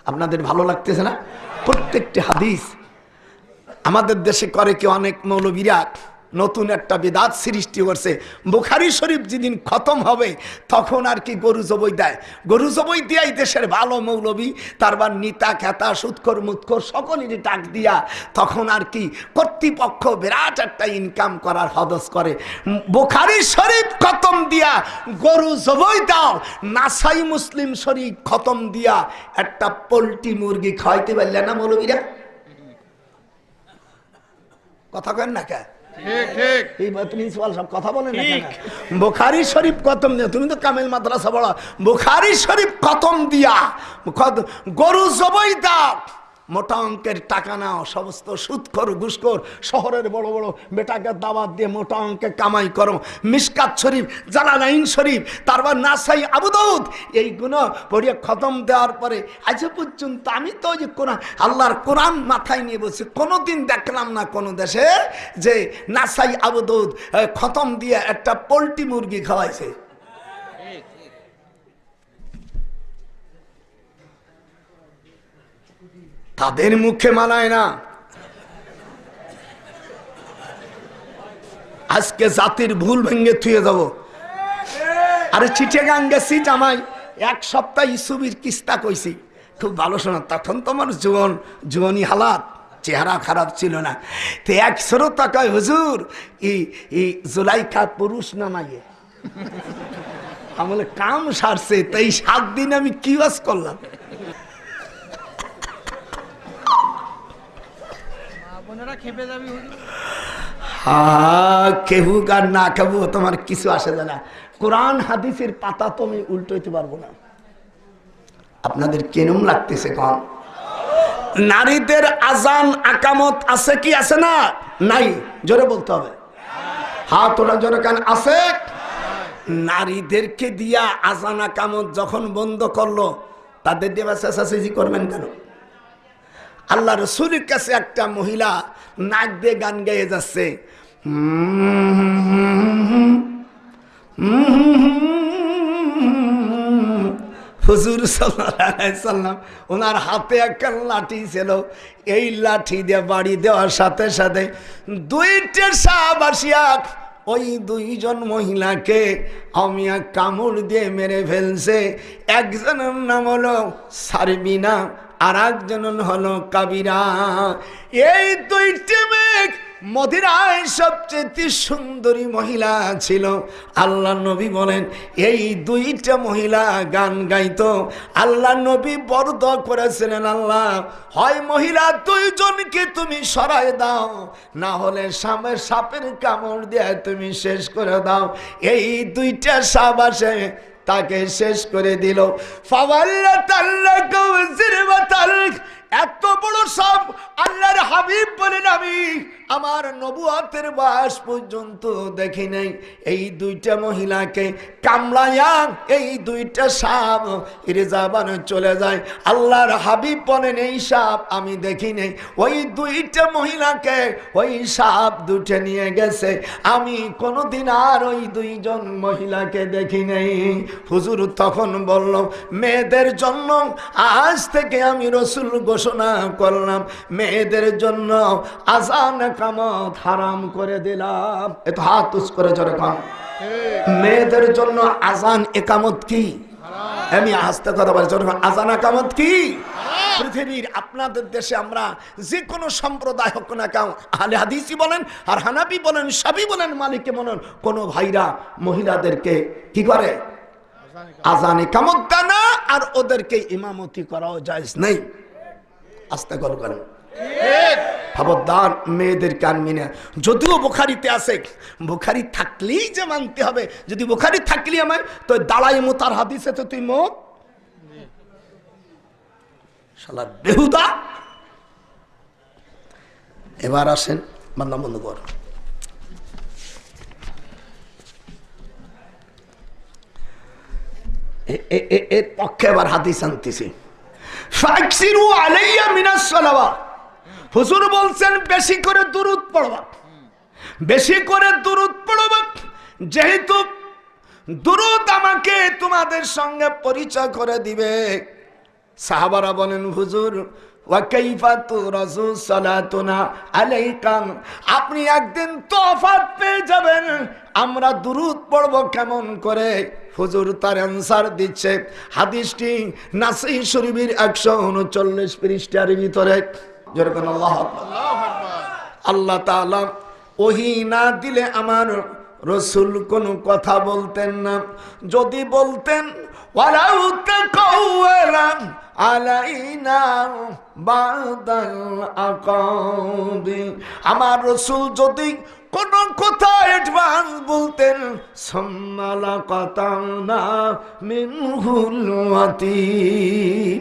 আপনাদের ভালো লাগতেছে না? প্রত্যেকটি হাদিস আমাদের দেশে করে কি অনেক মৌলবীরা নতুন একটা বিদাত সৃষ্টি করছে। বুখারী শরীফ যেদিন খতম হবে তখন আর কি গরু জবই দেয়, গরু জবই দিয়াই দেশের ভালো মৌলবী তারপর নিতা খেতা সুৎখর মুৎখর সকলেরই ডাক দিয়া তখন আর কি কর্তৃপক্ষ বিরাট একটা ইনকাম করার হদস করে। বুখারী শরীফ খতম দিয়া গরু জবই দাও, নাসাই মুসলিম শরীফ খতম দিয়া একটা পোল্ট্রি মুরগি খাওয়াইতে পারলে না মৌলবীরা? কথা কেন না কে? কথা বলেন না কেন? বুখারী শরীফ খতম দিয়া, তুমি তো কামেল মাদ্রাসা পড়া, বুখারী শরীফ খতম দিয়া গরু জবাই দাও, মোটা অঙ্কের টাকা নাও, সমস্ত সুদখোর ঘুষখোর শহরের বড় বড় বেটাকে দাওয়াত দিয়ে মোটা অঙ্কে কামাই করো। মিশকাত শরীফ, জালালাইন শরীফ, তারপর নাসাই, আবু দাউদ, এইগুলো পড়িয়ে খতম দেওয়ার পরে আজ পর্যন্ত আমি তো যে কোরআন, আল্লাহর কোরআন মাথায় নিয়ে বলছি, কোনোদিন দেখলাম না কোনো দেশে যে নাসাই আবু দাউদ খতম দিয়ে একটা পোল্ট্রি মুরগি খাওয়াইছে। তাদের মুখে মানায় না। আজকে জাতির ভুল ভেঙে থুয়ে যাব। আরে চিটাগাং গেছি জামাই, এক সপ্তাহ ইসুবির কিস্তা কইছি, খুব ভালো শোনা। তখন তোমার জীবনী হালাত, চেহারা খারাপ ছিল না। তো 100 টাকায় হুজুর ই জুলাইখা পুরুষ নামাইয়ে আমলে কাম সারছে। তাই 7 দিন আমি কি ওয়াজ করলাম। কেহু আর না কেহু তোমার কিছু আসে না। কোরআন হাদিসের পাতা তো আমি উল্টোইতে পারবো না। আপনাদের কেরম লাগতেছে কম? নারীদের আজান আকামত আছে কি আছে না? নাই, জোরে বলতে হবে। হাত ওরা জোরে কান আছে। নারীদেরকে দিয়া আজান আকামত যখন বন্ধ করলো, তাদের দিয়ে চেঁচাচেঁচি করবেন কেন? আল্লাহ রসুলের কাছে একটা মহিলা নাক দিয়ে গান গেয়ে যাচ্ছে, হুজুর সাল্লাল্লাহু আলাইহি সাল্লাম ওনার হাতে একটা লাঠি ছিল। এই লাঠি দিয়ে বাড়ি দেওয়ার সাথে সাথে 2টা সাহাবা আসিয়া ওই 2জন মহিলাকে আমি কামড় দিয়ে মেরে ফেলছে। একজনের নাম হলো সারবিনা, আর একজন হলো কাবিরা। এই 2টি মেয়ে মদিনায় সবচেয়ে সুন্দরী মহিলা ছিল। আল্লাহ নবী বলেন এই 2টা মহিলা গান গাইতো। আল্লাহ নবী বড় দোয়া করেছিলেন, আল্লাহ হয় মহিলা 2জনকে তুমি সরাই দাও, না হলে সাপের কামড় দিয়ে তুমি শেষ করে দাও। এই 2টা সাপ আসে তাকে শেষ করে দিল। এত বড় সাপ আল্লাহর হাবিব বলেন আমি আমার নবুয়তের বয়স পর্যন্ত দেখি নাই। এই 2টা মহিলাকে কামড়ায়া এই 2টা সাপ রেজাবানে চলে যায়। আল্লাহর হাবিব বলেন এই সাপ আমি দেখি নাই। ওই 2টা মহিলাকে ওই সাপ 2টা নিয়ে গেছে, আমি কোনোদিন আর ওই 2জন মহিলাকে দেখি নাই। হুজুর তখন বলল, মেয়েদের জন্য আজ থেকে আমি রসুল ঘোষণা করলাম, মেয়েদের জন্য আজান কামত হারাম করে দিলাম। এত হাত উঁচু করে জোরে কম। মেয়েদের জন্য আজান একামত কি? আমি আস্তে কথা বলি, আজান একামত কি? পৃথিবীর আপনাদের দেশে আমরা যে কোনো সম্প্রদায় হোক না কেউ, আহলে হাদিসই বলেন আর হানাফি বলেন, শাফি বলেন, মালিকি বলেন, কোন ভাইরা মহিলাদেরকে কি করে? আজান একামত দেয় না, আর ওদেরকে ইমামতি করাও জায়েজ নেই। আস্তে করে করেন, খবরদার মেয়েদের কান মিনে। যদিও বুখারীতে আছে, বুখারী থাকলেই যে মানতে হবে। যদি বুখারী থাকলে আমার তো দাঁড়াই মোতার হাদিসে তো তুই মত শালা বেহুদা। এবার আসেন, বান্দা বন্ধ কর। এর পক্ষে এবার হাদিস আনতেছি। ফাকসিরু আলাইয়া মিনাস সালাওয়াত, হুজুর বলছেন বেশি করে দুরূদ পড়বা, বেশি করে দুরূদ পড়বা। যেহেতু দুরূদ আমাকে তোমাদের সঙ্গে পরিচয় করে দিবে, সাহাবারা বলেন হুজুর ওয়া কাইফা তুরাজু সালাতুনা আলাইকা, আপনি একদিন তফাত পেয়ে যাবেন, আমরা দুরূদ পড়ব কেমন করে? হুজুর তার অ্যানসার দিচ্ছে, হাদিসটি নাসাই শরীফের 139 পৃষ্ঠার ভিতরে। যেরকম আল্লাহু আকবার। আল্লাহ তাআলা ওহী না দিলে আমার রসুল কোনো কথা বলতেন না, যদি বলতেন ওয়ালাউ তাকাওয়ালা আলাইনা বাদাল আকাবি, আমার রসুল যদি কোন কথা অ্যাডভান্স বলতেন সাম্মালা কাতানা মিনহুল ওয়াতিন।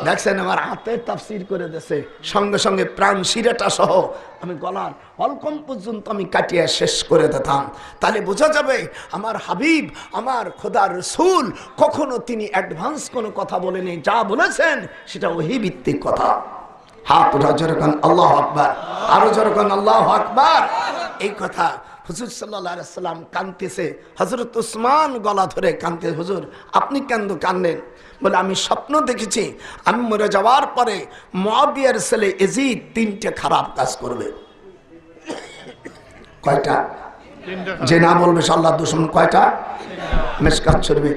দেখছেন আমার হাতে তাফসীর করে দেছে, সঙ্গে সঙ্গে প্রাণ শিরাটা সহ আমি গলার হলকম পর্যন্ত আমি কাটিয়ে শেষ করে দিতাম। তাহলে বোঝা যাবে আমার হাবিব, আমার খোদার রসুল কখনো তিনি অ্যাডভান্স কোনো কথা বলেনি, যা বলেছেন সেটা ওহী ভিত্তিক কথা। হাত উঠা যেরকম আল্লাহু আকবার, আরো যেরকম আল্লাহু আকবার। এই কথা হুজুর সাল্লাল্লাহু আলাইহি সাল্লাম কাঁদতেছে, হযরত উসমান গলা ধরে কাঁদতে, হুজুর আপনি কেন কাঁদেন? বলে আমি স্বপ্ন দেখেছি আমি মরে যাওয়ার পরে মুআবিয়ার ছেলে ইয়াজিদ 3টে খারাপ কাজ করবে। কয়টা? যে না বলবে আল্লাহর দুশমন। কয়টা? মিশকাত শরীফে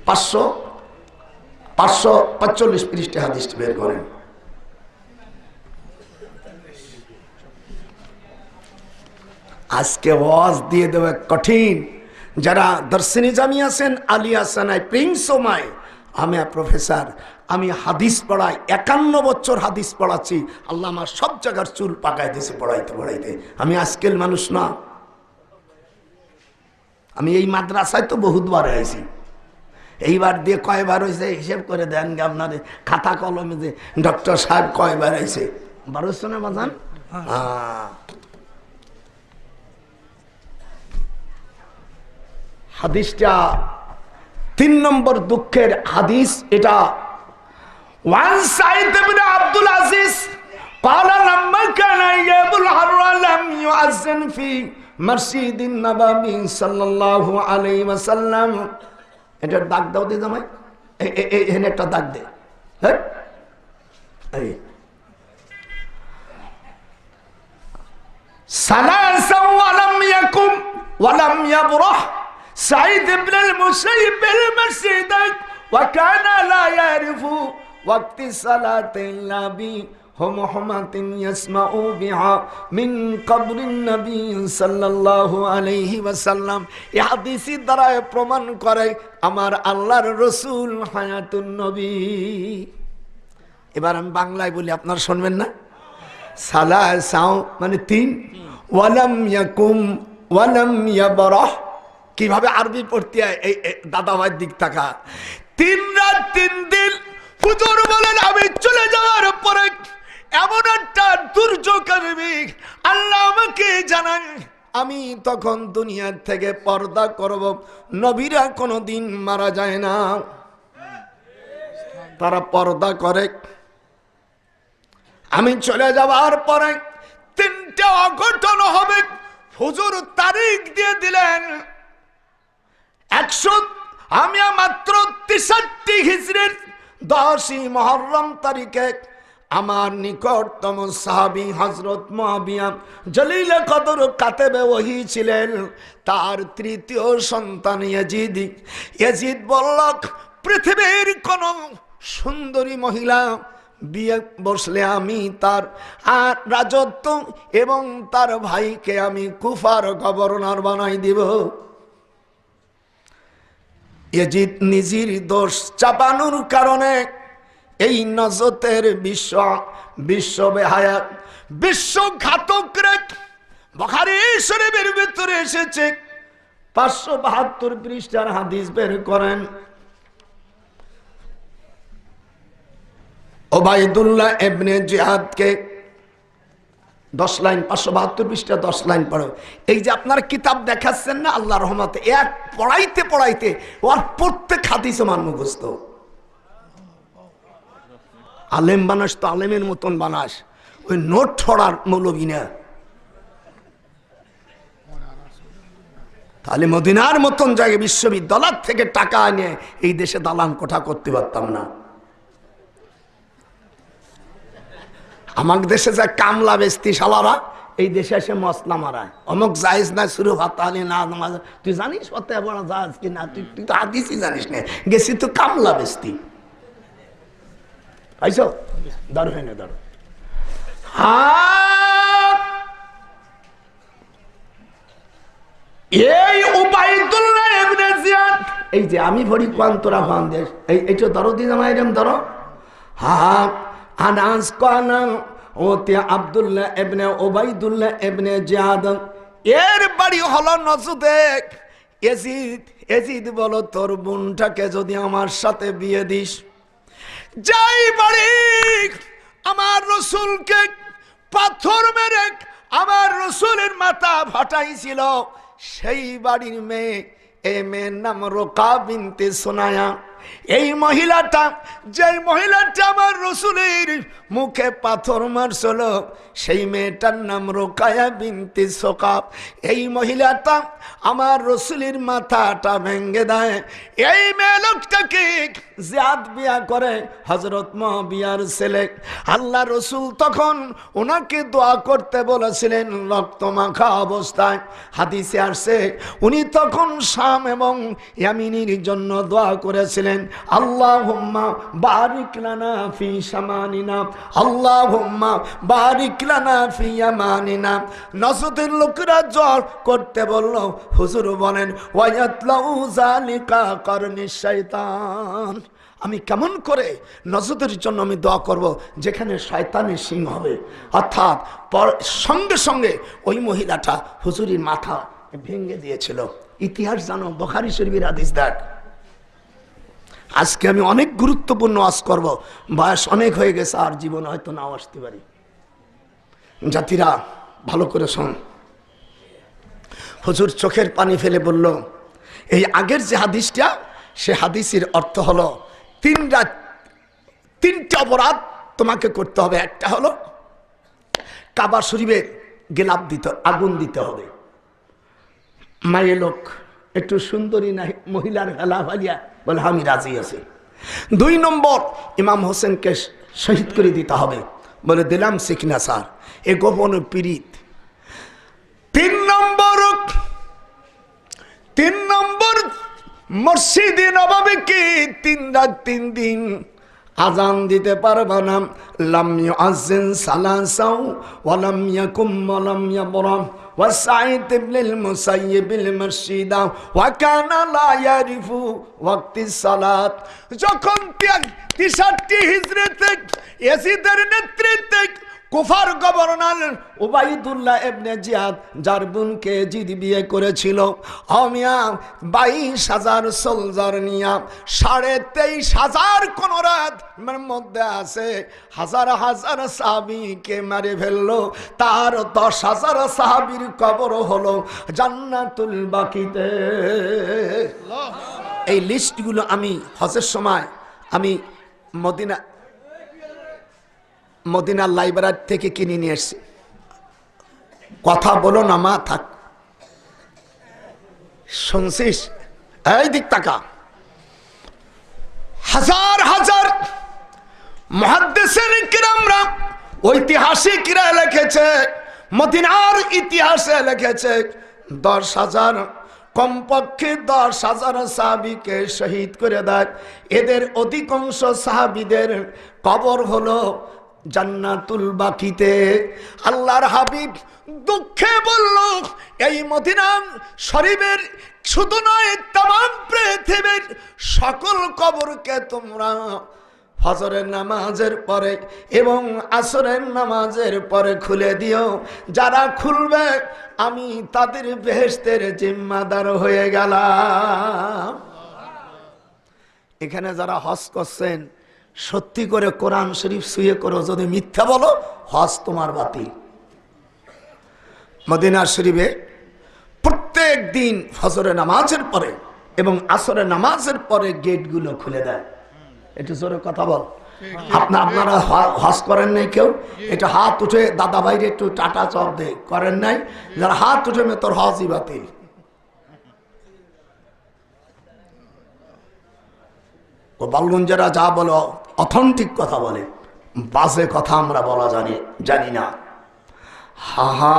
545 পৃষ্ঠা হাদিসটি বের করেন। আজকে ওয়াজ দিয়ে দেওয়া কঠিন। যারা দর্শনী জামি আছেন, আলিয়া সানাই, প্রিন্সমায়, আমি প্রফেসর, আমি হাদিস পড়াই, 51 বছর হাদিস পড়াচ্ছি। আল্লাহ আমার সব জায়গার চুল পাকায় দিয়েছে পড়াইতে পড়াইতে। আমি আজকের মানুষ না, আমি এই মাদ্রাসায় তো বহুতবার হয়েছি। এইবার দিয়ে কয়বার হয়েছে হিসেব করে দেন গে আপনারে, খাতা কলমে যে ডক্টর সাহেব কয়বার হয়েছে? 1200 না বাজান? হাদিসটা 3 নম্বর দুঃখের হাদিস এটা। ওয়ান সাইদ ইবনে আব্দুল আজিজ قال لما كان يوم الحر لم يؤذن في مسجد النبوي صلى الله عليه وسلم। এটা দাগ দাও দে জামাই, এখানে একটা দাগ দে। হ্যাঁ এই সালাসা ওয়ালাম ইয়াকুম ওয়ালাম ইয়াবরাহ সাঈদ ইবনে আল-মুসাইয়িব বিল-মাসজিদ ওয়া কানা লা ইয়ারিফু ওয়াক্তি সালাতিন নবী হুমহুমাতিন ইয়াসমাউ বিহা মিন কবরিন নবী সাল্লাল্লাহু আলাইহি ওয়াসাল্লাম। এই হাদিসের দ্বারা প্রমাণ করে আমার আল্লাহর রাসূল হায়াতুন নবী। এবার আমি বাংলায় বলি, আপনারা শুনবেন না? সালাসাও মানে 3, ওয়ালাম ইয়াকুম ওয়ালাম ইয়াবরাহ। কিভাবে আরবি পড়তে হয় এই দাদা ভাইয়ের দিক থাকা। 3 রাত 3 দিন হুজুর বলেন আমি চলে যাওয়ার পরে এমন একটা দুর্যোগ আসবে, আল্লাহ আমাকে জানান আমি তখন দুনিয়া থেকে পর্দা করব। নবীরা কোনোদিন মারা যায় না, তারা পর্দা করে। আমি চলে যাওয়ার পরে 3টা অঘটন হবে। হুজুর তারিখ দিয়ে দিলেন 100, আমি মাত্র 63 হিজরির 10ই মুহররম তারিখে আমার নিকটতম সাহাবী হযরত মুআবিয়া জলিল কদর কাতেবে ওহী ছিলেন, তার 3য় সন্তান ইয়াজিদ। ইয়াজিদ বলল পৃথিবীর কোন সুন্দরী মহিলা বিয়ে বসলে আমি তার রাজত্ব এবং তার ভাইকে আমি কুফার গভর্নর বানাই দিব। ইয়াজিদ নিজের দোষ চাপানোর কারণে এই নজতের বিশ্ব বেহায়া বিশ্বঘাতক বুখারী শরীফের ভিতরে এসেছে 572 পৃষ্ঠার হাদিস বের করেন। ওবায়দুল্লাহ ইবনে জিয়াদকে 10 লাইন 572 পৃষ্ঠা 10 লাইন পড়ো। এই যে আপনার কিতাব দেখাচ্ছেন না, আল্লাহর রহমতে এক পড়াইতে পড়াইতে ওর প্রত্যেক হাদিস মান মুখস্থ। আলেম বানাস তো আলেমের মতন বানাস, ওই নোট ছড়ার মৌলবী না। তাহলে মদিনার মতন জায়গায় বিশ্ববিদ্যালয় থেকে টাকা এনে এই দেশে দালান কোঠা করতে পারতাম না। আমাদের দেশে যে কামলা বেস্তি শালারা এই দেশে এসে মশলা মারায়, অমুক জায়েজ না শুরু হাতালি না নামাজ। তুই জানিস অত বড় জায়েজ কি না? তুই তো হাদিসই জানিস না, গেছি তো কামলা বেস্তি। পাইছো দাঁড় হয় না দাঁড়। এই উবাইদুল্লাহ ইবনে জিয়াদ, এই যে আমি ভরি কোয়ান্তরা ভান দেশ, এইটা ধরো দিন আমার এরকম ধরো। আনাস কানা ওতে আব্দুল্লাহ ইবনে উবাইদুল্লাহ ইবনে জিয়াদ, এর বাড়ি হলো নজদে। ইয়াজিদ, ইয়াজিদ বলো তোর বোনটাকে যদি আমার সাথে বিয়ে দিস, যাই বাড়ি আমার রসুলকে পাথর মেরে আমার রসুলের মাথা ফাটাইছিল, সেই বাড়ির মেয়ে, এই মেয়ের নাম রোকা বিনতে সোনায়া। এই মহিলাটা, যেই মহিলাটা আমার রসুলের মুখে পাথর মারছিল, সেই মেয়েটার নাম রোকায়া বিনতে সোকাব। এই মহিলাটা আমার রসুলের মাথাটা ভেঙ্গে দেয়। এই মেয়ে লোকটাকে জিয়াদ বিয়া করে হযরত মুআবিয়ার ছেলে। আল্লাহ রসুল তখন ওনাকে দোয়া করতে বলেছিলেন রক্ত মাখা অবস্থায়। হাদিসে আসছে উনি তখন শাম এবং ইয়ামিনের জন্য দোয়া করেছিলেন, আল্লাহুম্মা বারিক লানা ফি শামানিনা, আল্লাহুম্মা বারিক লানা ফি ইয়ামানিনা। নজদের লোকেরা জল করতে বলল, হুজুর বলেন ওয়ায়াতলাউ যালিকা কারনি শাইতান, আমি কেমন করে নজদের জন্য আমি দোয়া করব যেখানে শয়তানের সিং হবে। অর্থাৎ সঙ্গে সঙ্গে ওই মহিলাটা হুজুরের মাথা ভেঙে দিয়েছিল। ইতিহাস জানো, বুখারী শরীফের হাদিস দেখ। আজকে আমি অনেক গুরুত্বপূর্ণ ওয়াজ করব, বয়স অনেক হয়ে গেছে, আর জীবনে হয়তো নাও আসতে পারি। জাতিরা ভালো করে শোন। হুজুর চোখের পানি ফেলে বলল, এই আগের যে হাদিসটা, সে হাদিসের অর্থ হলো তিনটা অপরাধ তোমাকে করতে হবে। একটা হলো কাবা শরীফের গেলাপ দিতে, আগুন দিতে হবে। মায়ের লোক একটু সুন্দরী না মহিলার হেলা ভালিয়া বলে আমি রাজি আছি। 2 নম্বর ইমাম হোসেনকে শহীদ করে দিতে হবে, বলে দিলাম শিখনা স্যার, এ গোপন পীড়িত। 3 নম্বর মসজিদে নববীকে 3 রাত 3 দিন আজান দিতে পারবে না। লাম ইউআযিন সালাসাও ওয়া লাম ইয়াকুম ওয়া লাম ইয়াবরাম ওয়া সাঈদ ইবনুল মুসাইয়িব বিল মসজিদ ওয়া কানা লা ইয়ারিফু ওয়াক্তিস সালাত। যখন 63 হিজরিতে ইয়াজিদের নেতৃত্বে কুফার গভর্নর উবাইদুল্লাহ ইবনে জিয়াদ, যার বোনকে জিদ বিয়ে করেছিল, 22,000 সোলজার নিয়া 23,500 কোন রাত মধ্যে আছে হাজার হাজার সাহাবীকে মেরে ফেললো। তার 10,000 সাহাবীর কবর হলো জান্নাতুল বাকিতে। এই লিস্টগুলো আমি হজের সময় আমি মদিনার লাইব্রেরি থেকে কিনে নিয়ে এসেছি। কথা বলো না মা, থাক, শুনছিস? এই দিক তাকা। হাজার হাজার মুহাদ্দিসিন কিরামরা, ঐতিহাসিকরা লিখেছে, মদিনার ইতিহাসে লিখেছে 10,000, কমপক্ষে 10,000 সাহাবীকে শহীদ করে দেয়। এদের অধিকাংশ সাহাবীদের কবর হলো জান্নাতুল বাকিতে। আল্লাহর হাবিব দুঃখে বলল, এই মদিনা শরীফের শুধু নয়, তামাম পৃথিবীর সকল কবরকে তোমরা ফজরের নামাজের পরে এবং আসরের নামাজের পরে খুলে দিও। যারা খুলবে আমি তাদের বেহেশতের জিম্মাদার হয়ে গেলাম। এখানে যারা হজ করছেন, সত্যি করে কোরআন শরীফ ছুঁয়ে করো, যদি মিথ্যা বলো হজ তোমার বাতিল। মদিনা শরীফে প্রত্যেক দিন ফজরের নামাজের পরে এবং আসরের নামাজের পরে গেটগুলো খুলে দেয়। একটু জোরে কথা বল। আপনারা হজ করেন নাই কেউ? এটা হাত উঠে দাদা ভাইরে একটু টাটা চপ দে, করেন নাই? যারা হাত উঠে তোর হজই বাতিল। ও বালগঞ্জেরা যা বলো অথেন্টিক কথা বলে। বাজে কথা আমরা বলা জানি না। হা হা,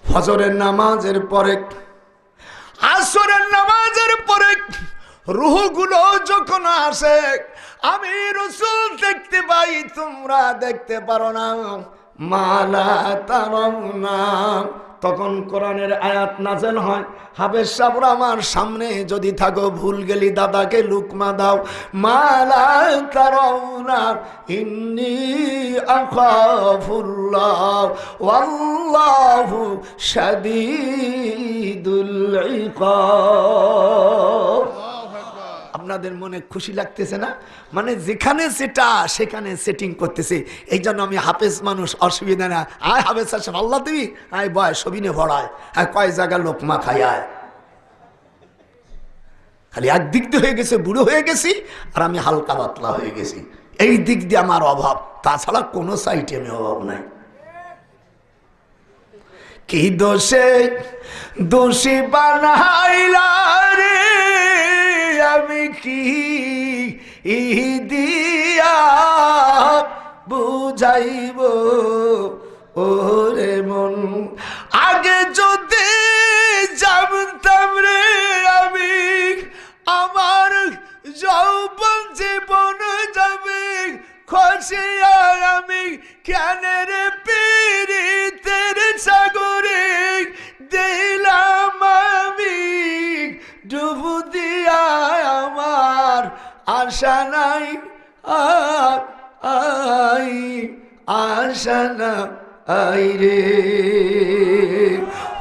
ফজরের নামাজের পরে, আসরের নামাজের পরে রূহগুলো যখন আসে, আমি রাসূল দেখতে পাই, তোমরা দেখতে পারো না। মালা তারাউনা, তখন কোরআনের আয়াত নাযিল হয়, হাফেজ সাহেবরা আমার সামনে যদি থাকো, ভুল গেলি দাদাকে লুকমা দাও। মালা তারাউনা ইন্নী আখাফুল্লাহ ওয়াল্লাহু শাদীদুল ইকাব। আপনাদের মনে খুশি লাগতেছে না? মানে যেখানে সেটা সেখানে সেটিং করতেছে। এই জন্য আমি হাফেজ মানুষ, অসুবিধা না। আয় হাফেজ সাহেব, আল্লাহ দিবি, আয় বয় সবিনে ভরায়, আয় কয় জায়গা লোকমা খাই, আয়। খালি একদিক দিয়ে হয়ে গেছে, বুড়ো হয়ে গেছি, আর আমি হালকা পাতলা হয়ে গেছি। এই দিক দিয়ে আমার অভাব, তাছাড়া কোনো সাইটে আমি অভাব নাই। কি দোষে দোষী বানাইলা রে, আমি কি দিয়া বুঝাইব ওরে মন। আগে যদি জানতাম রে আমি, আমার যৌবন জীবন যাবে খসিয়া, আমি কেন রে পীড়িতের সাগরে দিলাম আমি ডুবু দিয়া। আমার আশা নাই আর আশা না আই রে,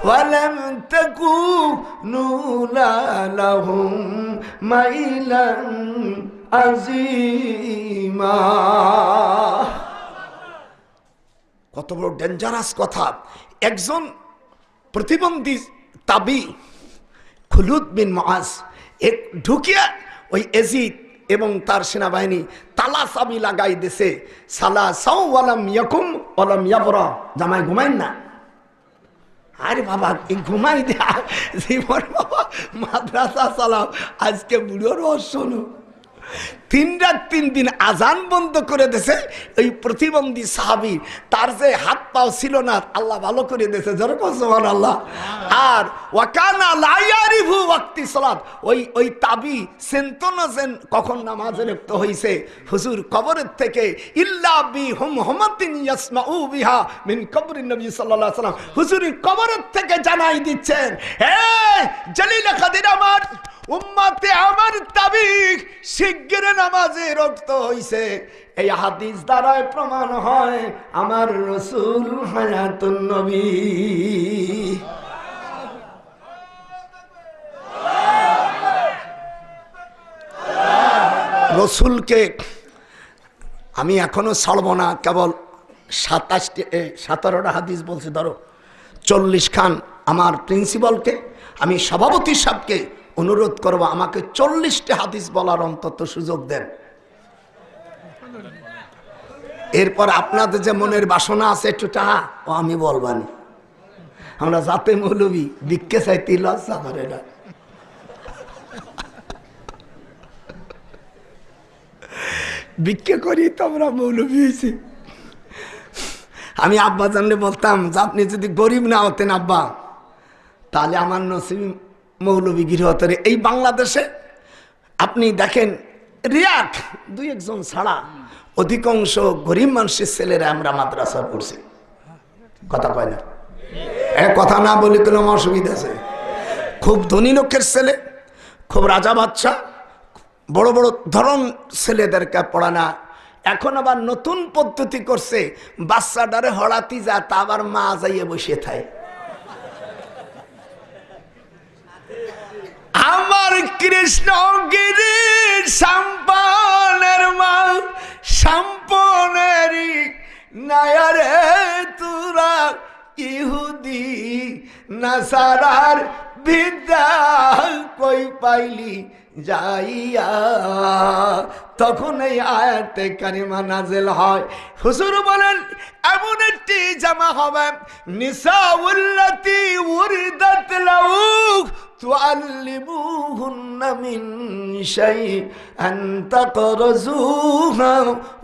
ওয়ালাম তাকুনু লাহুম মাইলান আজিমা। কত বড় ডেঞ্জারাস কথা! একজন প্রতিবন্ধী তাবি খুলুদ বিন মুআজ ঢুকিয়া ওই এজিদ এবং তার সেনাবাহিনী তালা চাবি লাগাই দিছে। সালা সাউ ওয়ালাম ইয়াকুম ওয়ালাম ইয়াবরা, জামাই ঘুমাইন না। আরে বাবা এই ঘুমাই দেয়া জীবন, বাবা মাদ্রাসা চালাও, আজকে বুড়োর শোনো। 3 রাত 3 দিন আজান বন্ধ করে দিয়েছে ওই প্রতিবন্ধী সাহাবী। তার যে হাত পাও ছিল না, আল্লাহ ভালো করে দিয়েছে, যেরকম সুবহানাল্লাহ। আর ওয়াকানা লা ইয়ারিফু ওয়াক্তি সালাত, ওই তাবি চিনতো না যে কখন নামাজে লিপ্ত হইছে। হুজুর কবরের থেকে ইল্লা বি হুমহুমাতিন ইয়াসমাউ বিহা মিন কবরিন নবী সাল্লাল্লাহু আলাইহি ওয়াসাল্লাম, হুজুরের কবরের থেকে জানাই দিচ্ছেন, হে জলিল কাদির আমার উম্মতে আমার তাবি শিগগির নামাজে রক্ত হইছে। এই হাদিস দ্বারাই প্রমাণ হয় আমার রাসূল হায়াতুন নবী। রসুলকে আমি এখনো ছাড়ব না, কেবল 17টা হাদিস বলছি, ধরো 40 খান। আমার প্রিন্সিপালকে, আমি সভাপতি সাহেবকে অনুরোধ করবো, আমাকে 40টা হাদিস বলার অন্তত সুযোগ দেন। এরপর আপনাদের যে মনের বাসনা আছে একটু টাহা, ও আমি বলবানি। আমরা যাতে মৌলবী ভিক্ষে চাইতে লজ্জা করে না। ভিক্ষে করি তো আমরা মৌলবী হয়েছি। আমি আব্বা জানলে বলতাম যে আপনি যদি গরিব না হতেন আব্বা, তাহলে আমার নসিব মৌলবী গির হতে। এই বাংলাদেশে আপনি দেখেন রিয়াক 2-1 জন ছাড়া অধিকাংশ গরিব মানুষের ছেলেরা আমরা মাদ্রাসা পড়ছি। কথা কয় না? কথা না বলি কোনো অসুবিধা আছে? খুব ধনী লোকের ছেলে, খুব রাজা বাচ্চা, বড় বড় ধরন ছেলেদেরকে পড়ানা। এখন আবার নতুন পদ্ধতি করছে, বাচ্চাটারে হড়াতি যা, তা আবার মা যাইয়ে বসে থাকে। আমার কৃষ্ণগিরির সম্পনের মা সম্পনেরই নায়ারে তুরা ইহুদি নাসারার বিদ্যা কই পাইলি যাইয়া, তখন এই আয়াতে কারিমা নাযিল হয়। হুজুর বলেন এমন একটি জামা হবে, নিসাউল্লাতি উরিদাত লাউ তুআল্লিমুহুন্না মিন শাইআন তাকরাজুহা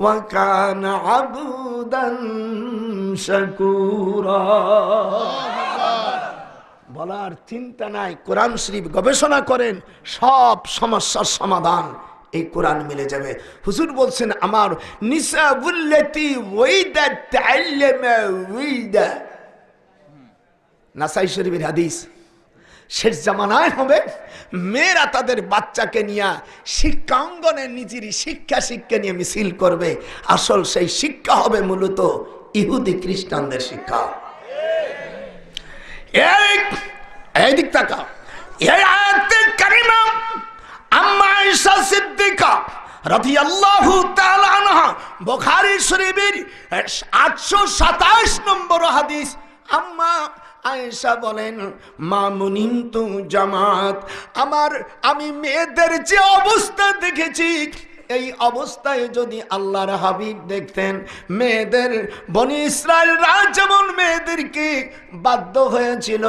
ওয়া কানা আবদান শাকুরা। বলার চিন্তা নাই, কোরআন শরীফ গবেষণা করেন, সব সমস্যার সমাধান এই কোরআন মিলে যাবে। হুজুর বলছেন আমার নিসাবুল্লাতি ওয়াইদা তাআল্লামা ওয়াইদা, নাসাই শরীফের হাদিস। শেষ জামানায় হবে মেয়েরা তাদের বাচ্চাকে নিয়ে শিক্ষাঙ্গনে নিজের শিক্ষা নিয়ে মিছিল করবে। আসল সেই শিক্ষা হবে মূলত ইহুদি খ্রিস্টানদের শিক্ষা। এই দিক তাকা, এই আয়াতে কারিমা আম্মা আয়েশা সিদ্দিকা রাদিয়াল্লাহু তাআলা আনহা, বুখারী শরীফের 827 নম্বর হাদিস। আম্মা আয়েশা বলেন মা মুনিন্তু জামাত, আমি মেয়েদের যে অবস্থা দেখেছি, এই অবস্থায় যদি আল্লাহর হাবিব দেখতেন, মেয়েদের বনি ইসরায়েলরা যেমন মেয়েদেরকে বাধ্য হয়েছিল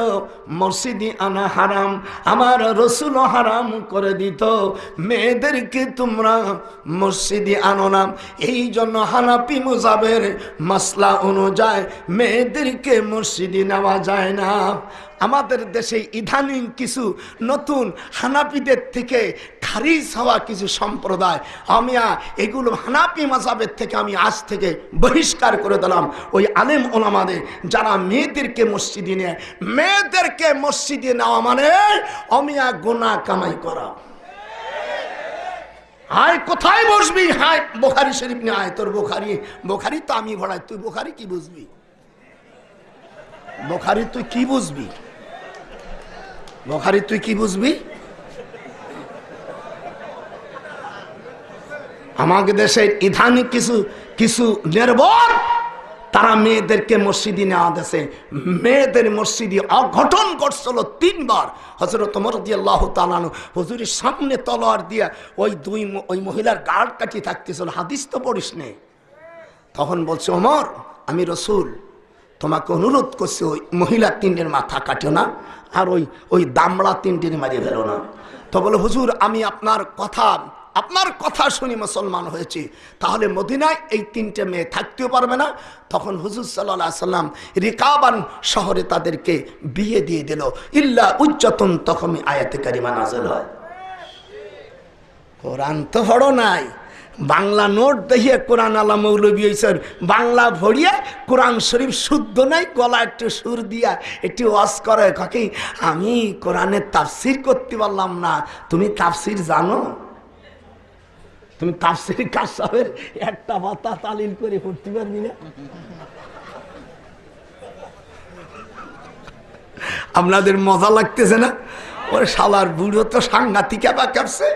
মসজিদে আনা হারাম, আমার রাসূল হারাম করে দিত মেয়েদেরকে তোমরা মসজিদে আনো না। এই জন্য হানাফি মাযহাবের মাসলা অনুযায়ী মেয়েদেরকে মসজিদে নেওয়া যায় না। আমাদের দেশে ইদানিং কিছু নতুন হানাফিদের থেকে খারিজ হওয়া কিছু সম্প্রদায়, এগুলো হানাফি মাযহাবের থেকে আমি আজ থেকে বহিষ্কার করে দিলাম। ওই আলেম ওলামাদের যারা মেয়েদেরকে মসজিদে নেয়, মেয়েদেরকে মসজিদে নেওয়া মানে গুনাহ কামাই করা। হায় কোথায় বসবি? হায় বুখারী শরীফ নিয়ে আয়। তোর বুখারী তো আমি ভরাই, তুই বুখারী কি বুঝবি? বুখারী তুই কি বুঝবি? বুখারী তুই কি বুঝবি? আমাদের দেশের ইদানিং কিছু নির্বোধ তারা মেয়েদেরকে মসজিদে নেওয়া দেশে, মেয়েদের মসজিদে অঘটন করছিল 3 বার। হযরত ওমর রাদিয়াল্লাহু তাআলা হুজুরের সামনে তলোয়ার দিয়া ওই মহিলার গাড় কাটি থাকতেছিল। হাদিস তো পড়িস নে। তখন বলছে ওমর, আমি রাসূল তোমাকে অনুরোধ করছি ওই মহিলা 3টের মাথা কাটিও না, আর ওই দামড়া 3টের মারিয়ে ফেলো না। তো বলে হুজুর আমি আপনার কথা শুনি মুসলমান হয়েছি, তাহলে মদিনায় এই 3টে মেয়ে থাকতেও পারবে না। তখন হুজুর সাল্লাল্লাহু আলাইহি সাল্লাম রিকাবান শহরে তাদেরকে বিয়ে দিয়ে দিল। ইল্লা উজ্জাতুন, তখন আয়াতে কারিমা নাযিল হয়। কোরআন তো হড়ো নাই, বাংলা নোট দেখিয়ে কোরআন আলা মৌলবী হয়েছেন, বাংলা ভরিয়ে কোরআন শরীফ শুদ্ধ নাই, গলা একটু সুর দিয়া একটু ওয়াজ করে, কাকি আমি কোরআনের তাফসির করতে পারলাম না। তুমি তাফসির জানো? তুমি তাফসির কাসাবের একটা পাতা তালিল করে পড়তে পারবি না? আপনাদের মজা লাগতেছে না? ওর শালার বুড়ো তো সাংঘাতিক এবার কাটছে।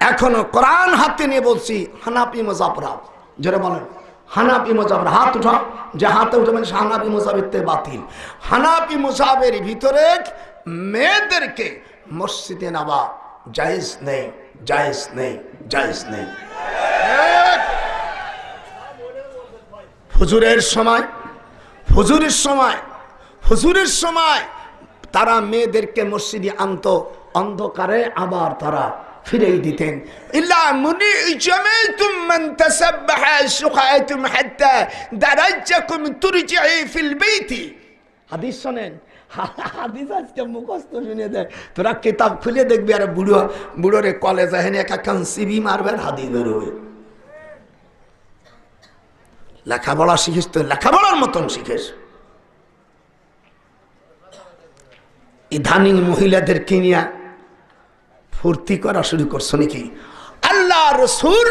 এখনো কোরআন হাতে নিয়ে বলছি হানাফি মাযহাবরা, যারা বলেন হানাফি মাযহাবরা হাত উঠা, যে হাতে উঠে মানে হানাফি মাযহাবের তে বাতিল। হানাফি মাযহাবের ভিতরে মেয়েদেরকে মসজিদে নেওয়া জায়েজ নেই, জায়েজ নেই, জায়েজ নেই। হুজুরের সময় তারা মেয়েদেরকে মসজিদে আনতো, অন্ধকারে আবার তারা ফিরেই দিতেন। ইল্লা মুনি জামাতুম মান তাসাব্বাহা সুখাতুম হাত্তা দারাজাকুম তুরজিই ফিল বাইতি। হাদিস শুনেন, হাদিস আজকে মুখস্থ শুনে দেয়, তোরা কিতাব খুলে দেখবি আর বুড়োরে কলেজে হেনে একাকান সিবি মারবেন, হাদিস বেরোবে। লেখাপড়া শিখিস তো লেখাপড়ার মতন শিখিস। ইদানিং মহিলাদেরকে নিয়ে ফুর্তি করা শুরু করছো নাকি? আল্লাহ রাসূল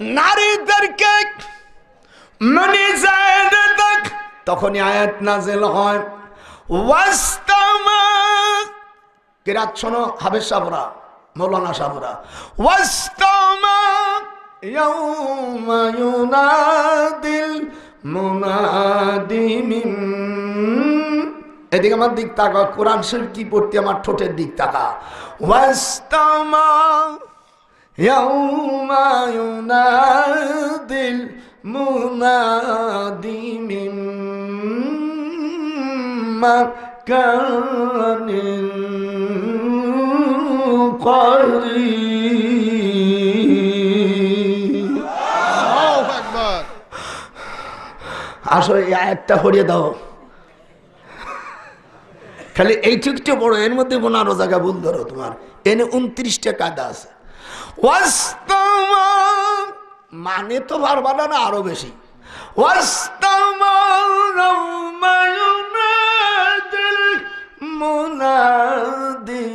নারীদেরকে মানে জায়েদ, তখনই আয়াত নাযিল হয় ওয়াস্তামা। কিরাত শোনো হাফেজ সাহেবরা, মাওলানা সাহেবরা, ওয়াস্তামা ইয়াউমা ইউনাদিল মুনাদি মিন, এদিকে আমার দিক তাকা, কোরআন শরীফ কি পড়তে আমার ঠোঁটের দিক তাকা। ওয়াস্তামা ইয়াউমা ইউনাদিল মুনাদি মিন মাকানিন করিব। আল্লাহু আকবার। আসো এই আয়াতটা হরিয়ে দাও, খালি এইটুকটা বড়, এর মধ্যে 15 জায়গা ভুল ধরো তোমার। এনে 29টা কায়দা আছে। ওয়াস্তামা মানে তো পারবা না, আরো বেশি। ওয়াস্তামা ইয়াউমায়ুনাদিল মুনাদি,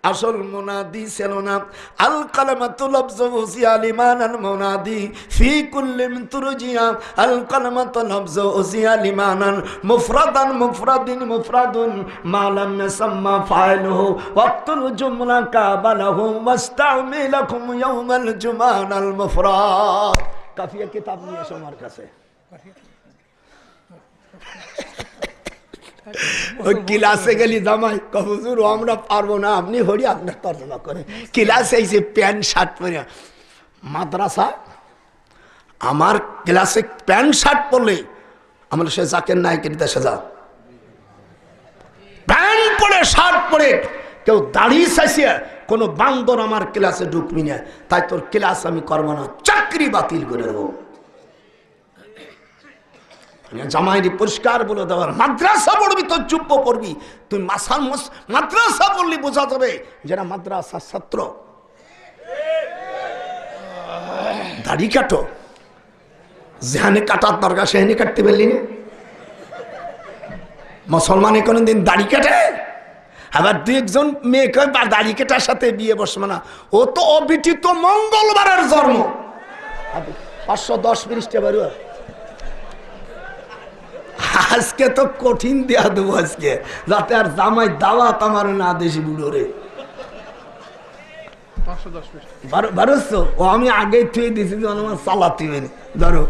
আসল মুনাদি ছিল না। আল কালামাতু লাফযু উসিয়া লিমানাল মুনাদি ফি কুল্লিম তুরজিয়া। আল কালামাতু লাফযু উসিয়া লিমানান মুফরাদান মুফরাদিন মুফরাদুন মা লাম ইয়াসাম্মা ফাইলুহু ওয়াক্তুল জুমলা কাবালাহু ওয়াস্তামিলাকুম ইয়াউমাল জুমানাল মুফরাদ। কাফিয়া কিতাব নিয়ে এসো আমার কাছে। ওই ক্লাসে গেলি জামাই হুজুর আমরা পারবো না, আপনি হরি আপনার তর্জমা করে। ক্লাসে এসে প্যান্ট শার্ট পরে মাদ্রাসা, আমার ক্লাসে প্যান্ট শার্ট পরলে আমার সে জাকের নায়কের দেশে যাও, প্যান্ট পরে শার্ট পরে কেউ দাড়ি চাইছে কোনো বান্দর আমার ক্লাসে ঢুকবি না, তাই তোর ক্লাস আমি করবো না, চাকরি বাতিল করে দেবো। জামাইরি পরিষ্কার বলে দেওয়ার, মাদ্রাসা পড়বি তো চুপ পড়বি, তুই মাদ্রাসা পড়লি বোঝা যাবে যারা মাদ্রাসার ছাত্র। দাড়ি কাটো, যেখানে কাটার দরকার সেখানে কাটতে পারলি না। মুসলমানে কোনোদিন দাড়ি কাটে? আবার দুই একজন মেয়েকে বা দাড়ি কাটার সাথে বিয়ে বসবে না, ও তো অবিচিত মঙ্গলবারের জন্ম। 510 পৃষ্ঠা বারো। আজকে তো কঠিন দেয়া দেবো আজকে, যাতে আর জামাই দাওয়াত আমার না দেশি বুড়ো রে। 510 ও আমি আগে থুয়ে দিছি, আমার চালাতে হয়নি। ধরো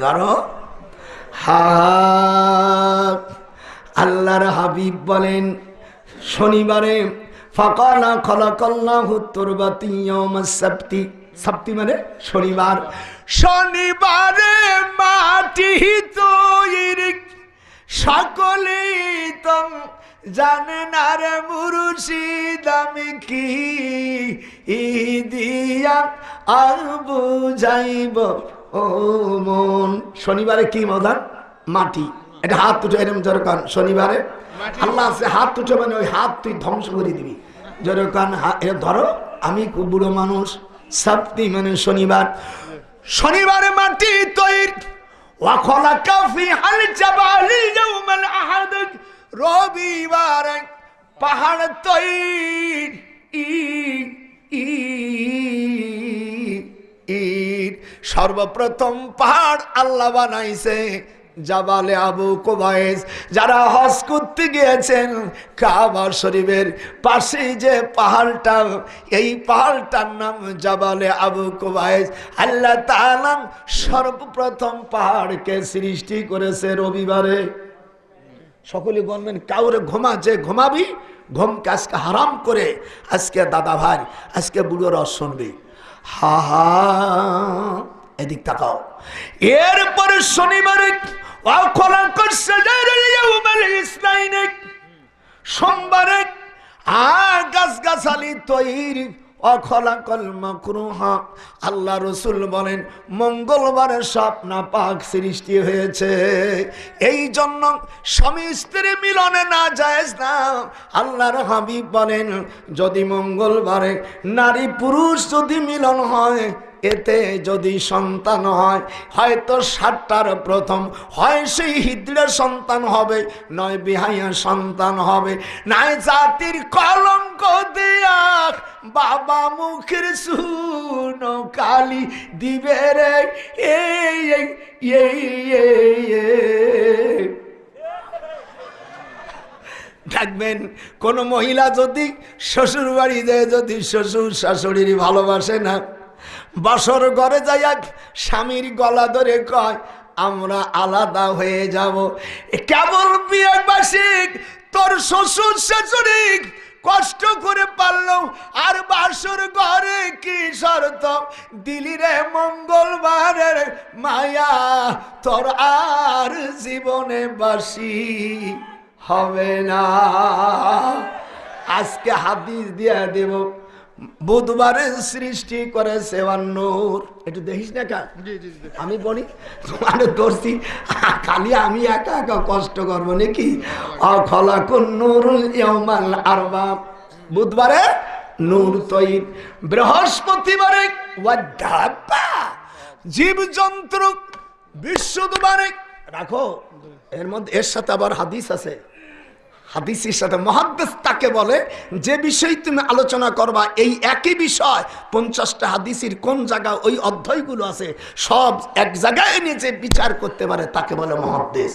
ধরো। আল্লাহর হাবিব বলেন শনিবারে ফাকালা খালাকাল্লাহু তুরবাতি ইয়াউমাস সাবতি, সাবতি মানে শনিবার, শনিবারে মাটি তৈরি সকলে তো জানে না রে মুর্শিদ আমি কি দিয়া আর বুঝাইব ও মন। শনিবারে কি মজা, মাটি। এটা হাত উঠে এরকম যেরকম শনিবারে আল্লাহ আছে, হাত উঠে মানে ওই হাত তুই ধ্বংস করে দিবি যেরকম। ধরো আমি খুব বুড়ো মানুষ, সাবতি মানে শনিবার, শনিবারে মাটি তৈরি ওয়াখলাকা ফি আল জাবালি ইয়াউমাল আহাদ, রবিবারে পাহাড় তৈরি সর্বপ্রথম পাহাড় আল্লাহ বানাইছে জাবালে আবু কুবাইস। যারা হজ করতে গিয়েছেন কাবা শরীফের পাশে যে পাহাড়টা, এই পাহাড়টার নাম জাবালে আবু কুবাইস। আল্লাহ তাআলা সর্বপ্রথম পাহাড়কে সৃষ্টি করেছে রবিবারে। সকলে বলবেন কাউরে ঘুমাচ্ছে, ঘুমাবি, ঘুমকে আজকে হারাম করে আজকে দাদা ভাই আজকে বুড়ো রস শুনবি। হা হা, এদিক তাকাও। এরপরে শনিবারে সোমবারে গাছগাছালি তৈরি অখলাকল মাকরুহা। আল্লাহ রসুল বলেন মঙ্গলবারে সব নাপাক সৃষ্টি হয়েছে, এই জন্য স্বামী স্ত্রী মিলনে না জায়েজ না। আল্লাহর হাবিব বলেন যদি মঙ্গলবারে নারী পুরুষ যদি মিলন হয়, এতে যদি সন্তান হয়, হয়তো 7টার প্রথম হয় সেই হিজড়া সন্তান হবে, নয় বিহাইয়া সন্তান হবে, নাই জাতির কলঙ্ক দিয়া বাবা মুখের শুনো কালি দিবে রে। দেখবেন কোন মহিলা যদি শ্বশুর বাড়ি যায়, যদি শ্বশুর শাশুড়ির ভালোবাসে না, বাসর ঘরে যাইয়া স্বামীর গলা ধরে কয় আমরা আলাদা হয়ে যাব। কেবল বিয়ে বাসিক তোর শ্বশুর শাশুড়ি কষ্ট করে পারলো আর বাসর ঘরে কি শর্ত দিলি রে মঙ্গলবারের মায়া তোর আর জীবনে বাসি হবে না। আজকে হাদিস দিয়া দেব বুধবারে সৃষ্টি করেছে নূর। একটু দেখিস না কা আমি বলি তোমার ধরছি খালি আমি একা একা কষ্ট করবো নাকি। অখলাকুন নূরুল ইয়াউমাল আরবাব বুধবারে নূর তৈর, বৃহস্পতিবারে ওয়াদাব্বা জীবজন্তু, বৃহস্পতিবারে রাখো। এর মধ্যে এর সাথে আবার হাদিস আছে। হাদিসের সাথে মুহাদ্দিস তাকে বলে যে বিষয় তুমি আলোচনা করবা এই একই বিষয় 50টা হাদিসের কোন জায়গায় ওই অধ্যায়গুলো আছে সব এক জায়গায় এনে যে বিচার করতে পারে তাকে বলে মুহাদ্দিস।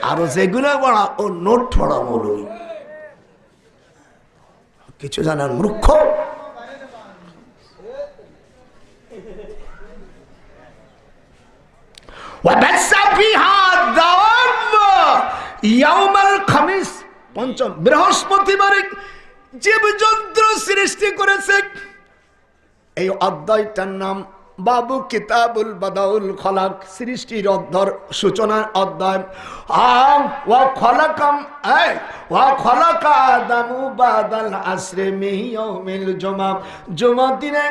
আর যেগুলো বড় ও নোট পড়া মৌলবী, কিছু জানার মূর্খ। পঞ্চম বৃহস্পতিবারে জীবজন্তু সৃষ্টি করেছে। এই অধ্যায়টার নাম বাবু কিতাবুল বাদাউল খলাক, সৃষ্টির অধ্যায় সূচনার অধ্যায়। ওয়া খলাকাম ওয়া খলাকা আদামু বাদাল আসরে মিন ইয়াউমিল জুমআ, জুমার দিনে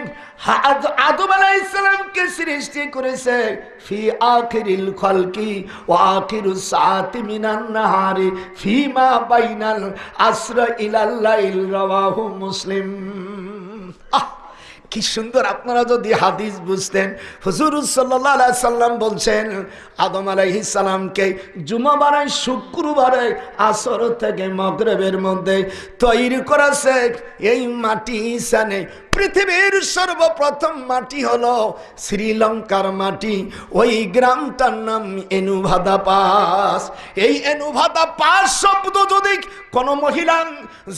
আদম আলাইহিস সালামকে সৃষ্টি করেছে ফি আখিরিল খলকি ওয়া আখিরুস সাআতি মিনান নাহারি ফিমা বাইনাল আসর ইলাল লাইল, রাওয়াহু মুসলিম। কি সুন্দর! আপনারা যদি হাদিস বুঝতেন, হুজুর সাল্লাল্লাহু আলাইহি সাল্লাম বলছেন আদম আলাইহিস সালামকে জুমাবারে শুক্রবারে আসর থেকে মাগরিবের মধ্যে তৈরি করেছে এই মাটি সানে। পৃথিবীর সর্বপ্রথম মাটি হলো শ্রীলঙ্কার মাটি। ওই গ্রামটার নাম এনুভাদা পাস। এই এনুভাদা পাস শব্দ যদি কোন মহিলা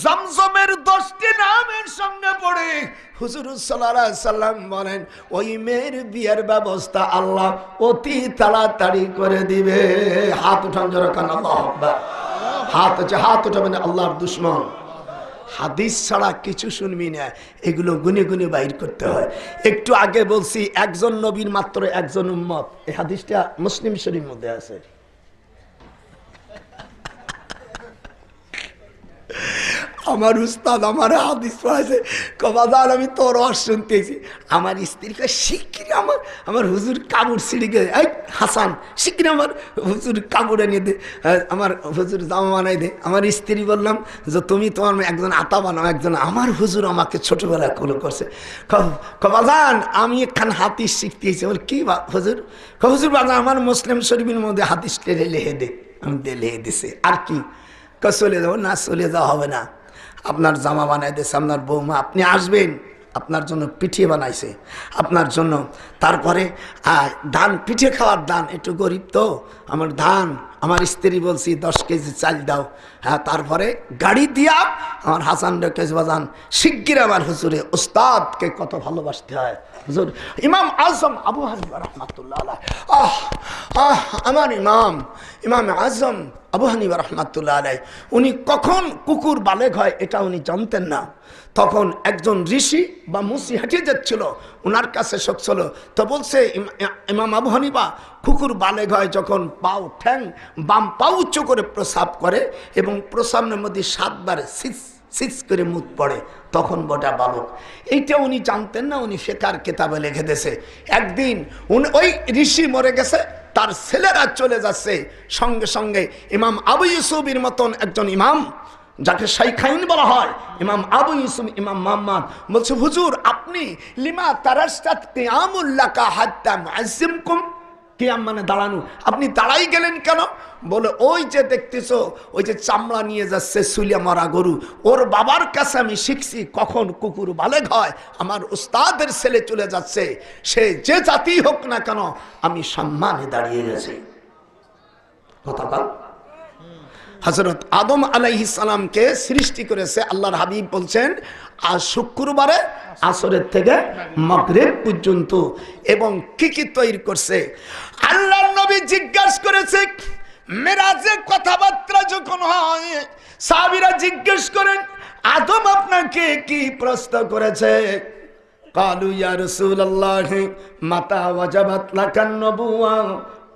জমজমের 10টি নামের সঙ্গে পড়ে, হুজুর সাল্লাল্লাহু আলাইহি সাল্লাম বলেন ওই মেয়ের বিয়ের ব্যবস্থা আল্লাহ অতি তাড়াতাড়ি করে দিবে। হাত উঠান জোরে কান আল্লাহু আকবার। হাত উঠাবেন আল্লাহর দুশমন। হাদিস ছাড়া কিছু শুনবি না, এগুলো গুনে গুনে বাইর করতে হয়। একটু আগে বলছি একজন নবীর মাত্র একজন উম্মত, এই হাদিসটা মুসলিম শরীফের মধ্যে আছে। আমার উস্তাদ আমার হাদিস পড়াইছে, কবাদান আমি তোর শুনতেছি। আমার স্ত্রীকে শিগগিরি আমার হুজুর কাপড় ছিঁড়ে গেছে, এই হাসান শিগগিরি আমার হুজুর কাপড় এনে দে, আমার হুজুর জামা বানাই দে। আমার স্ত্রী বললাম যে তুমি তোমার একজন আতা বানাও, একজন আমার হুজুর আমাকে ছোটবেলায় কোলো করছে। কবাদান আমি একখান হাদিস শিখতেছি। বল কি হুজুর? হুজুর বাজান আমার মুসলিম শরীফের মধ্যে হাদিস লেহে দে। আমি লেহে দিছে। আর কি? চলে যাবো না? চলে যাওয়া হবে না। আপনার জামা বানাই দিয়েছে আপনার বৌমা, আপনি আসবেন, আপনার জন্য পিঠে বানাইছে আপনার জন্য। তারপরে ধান, পিঠে খাওয়ার ধান, একটু গরিব তো আমার ধান, আমার স্ত্রী বলছি 10 কেজি চাল দাও। হ্যাঁ, তারপরে গাড়ি দিয়া আমার হাসান কেজি বাজান শিগগির আমার হুজুরে উস্তাদকে কত ভালোবাসতে হয়। হুজুর ইমাম আজম আবু হানিফা রাহমাতুল্লাহ আলাইহি, আমার ইমাম আজম আবু হানিফা রাহমাতুল্লাহ আলাইহি, উনি কখন কুকুর বালেগ হয় এটা উনি জানতেন না। তখন একজন ঋষি বা মুসি হেঁটে যাচ্ছিল, ওনার কাছে শোক ছিল। তো বলছে ইমাম আবু হানিফা, কুকুর বালেগ হয় যখন পাও ঠ্যাং বাম পা উঁচু করে প্রসাব করে এবং প্রসাবের মধ্যে 7 বার সিস করে মুখ পড়ে, তখন বটা বালক। এইটা উনি জানতেন না, উনি ফিকহের কিতাবে লিখে দিয়েছে। একদিন ওই ঋষি মরে গেছে, তার ছেলেরা চলে যাচ্ছে, সঙ্গে সঙ্গে ইমাম আবু ইউসুফের মতন একজন ইমাম, যাকে শাইখাইন বলা হয়, ইমাম আবু ইউসুফ, ইমাম মুহাম্মদ বলছে হুজুর আপনি লিমা তারাস্তাত কিয়ামুল্লাকা হাত্তা মুআজ্জিমকুম, কিয়াম মানে দাঁড়ানো, আপনি দাঁড়াই গেলেন কেন? বলে ওই যে দেখতেছো ওই যে চামড়া নিয়ে যাচ্ছে সুলিয়া মারা গরু, ওর বাবার কাছে আমি শিখছি কখন কুকুর বালেগ হয়। আমার উস্তাদের ছেলে চলে যাচ্ছে, সে যে জাতি হোক না কেন আমি সম্মানে দাঁড়িয়ে গেছি। কথা বল। হযরত আদম আলাইহিস সালামকে সৃষ্টি করেছে আল্লাহর হাবিব বলছেন আজ শুক্রবারে আসরের থেকে মাগরিব পর্যন্ত। এবং কি কি তৈরি করছে আল্লাহর নবী জিজ্ঞাসা করেছে, মেরাজে কথাবার্তা যখন হয় সাহাবীরা জিজ্ঞেস করেন আদম আপনাকে কি প্রশ্ন করেছে? কালু ইয়া রাসূলুল্লাহ মাতা ওয়াজাবাত লাকান নবুওয়া,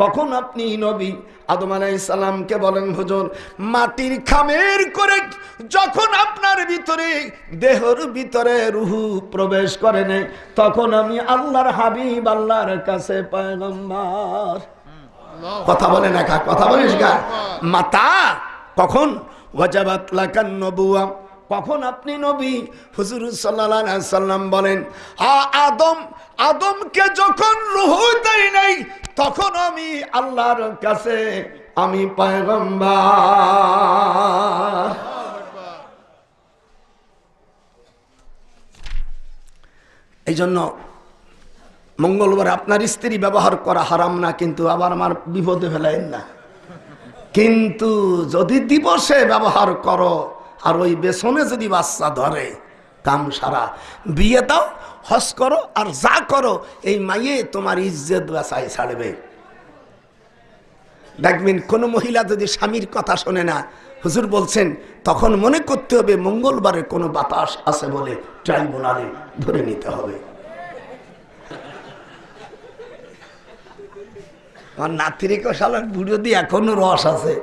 কখন আপনি নবী? আদম আলাইহিস সালামকে বলেন, হুজুর মাটির খামের করে যখন আপনার ভিতরে দেহর ভিতরে রূহ প্রবেশ করে নেয় তখন আমি আল্লাহর হাবিব, আল্লাহর কাছে পয়গম্বর। কথা বলে না কা, কথা বলিস গা। মাতা কখন? ওয়াজাবাত লাকান নবুওয়া, কখন আপনি নবী? হুজুর সাল্লাল্লাহু আলাইহি সাল্লাম বলেন আদমকে যখন রূহ দেই নাই তখন আমি আল্লাহর কাছে আমি পয়গম্বর। এই জন্য মঙ্গলবার আপনার স্ত্রী ব্যবহার করা হারাম না, কিন্তু আবার আমার বিপদে ফেলাইন না। কিন্তু যদি দিবসে ব্যবহার করো আর ওই বেসনে যদি বাচ্চা ধরে কাম সারা। বিয়ে দাও, হজ করো, আর যা করো এই মাইয়ে তোমার ইজ্জত বাঁচাই ছাড়বে। দেখবেন কোন মহিলা যদি স্বামীর কথা শোনে না, হুজুর বলছেন তখন মনে করতে হবে মঙ্গলবারে কোনো বাতাস আছে বলে ট্রাইব্যুনালে ধরে নিতে হবে। আমার নাতিরিকে শালার বুড়ো দিয়ে এখনো রস আছে।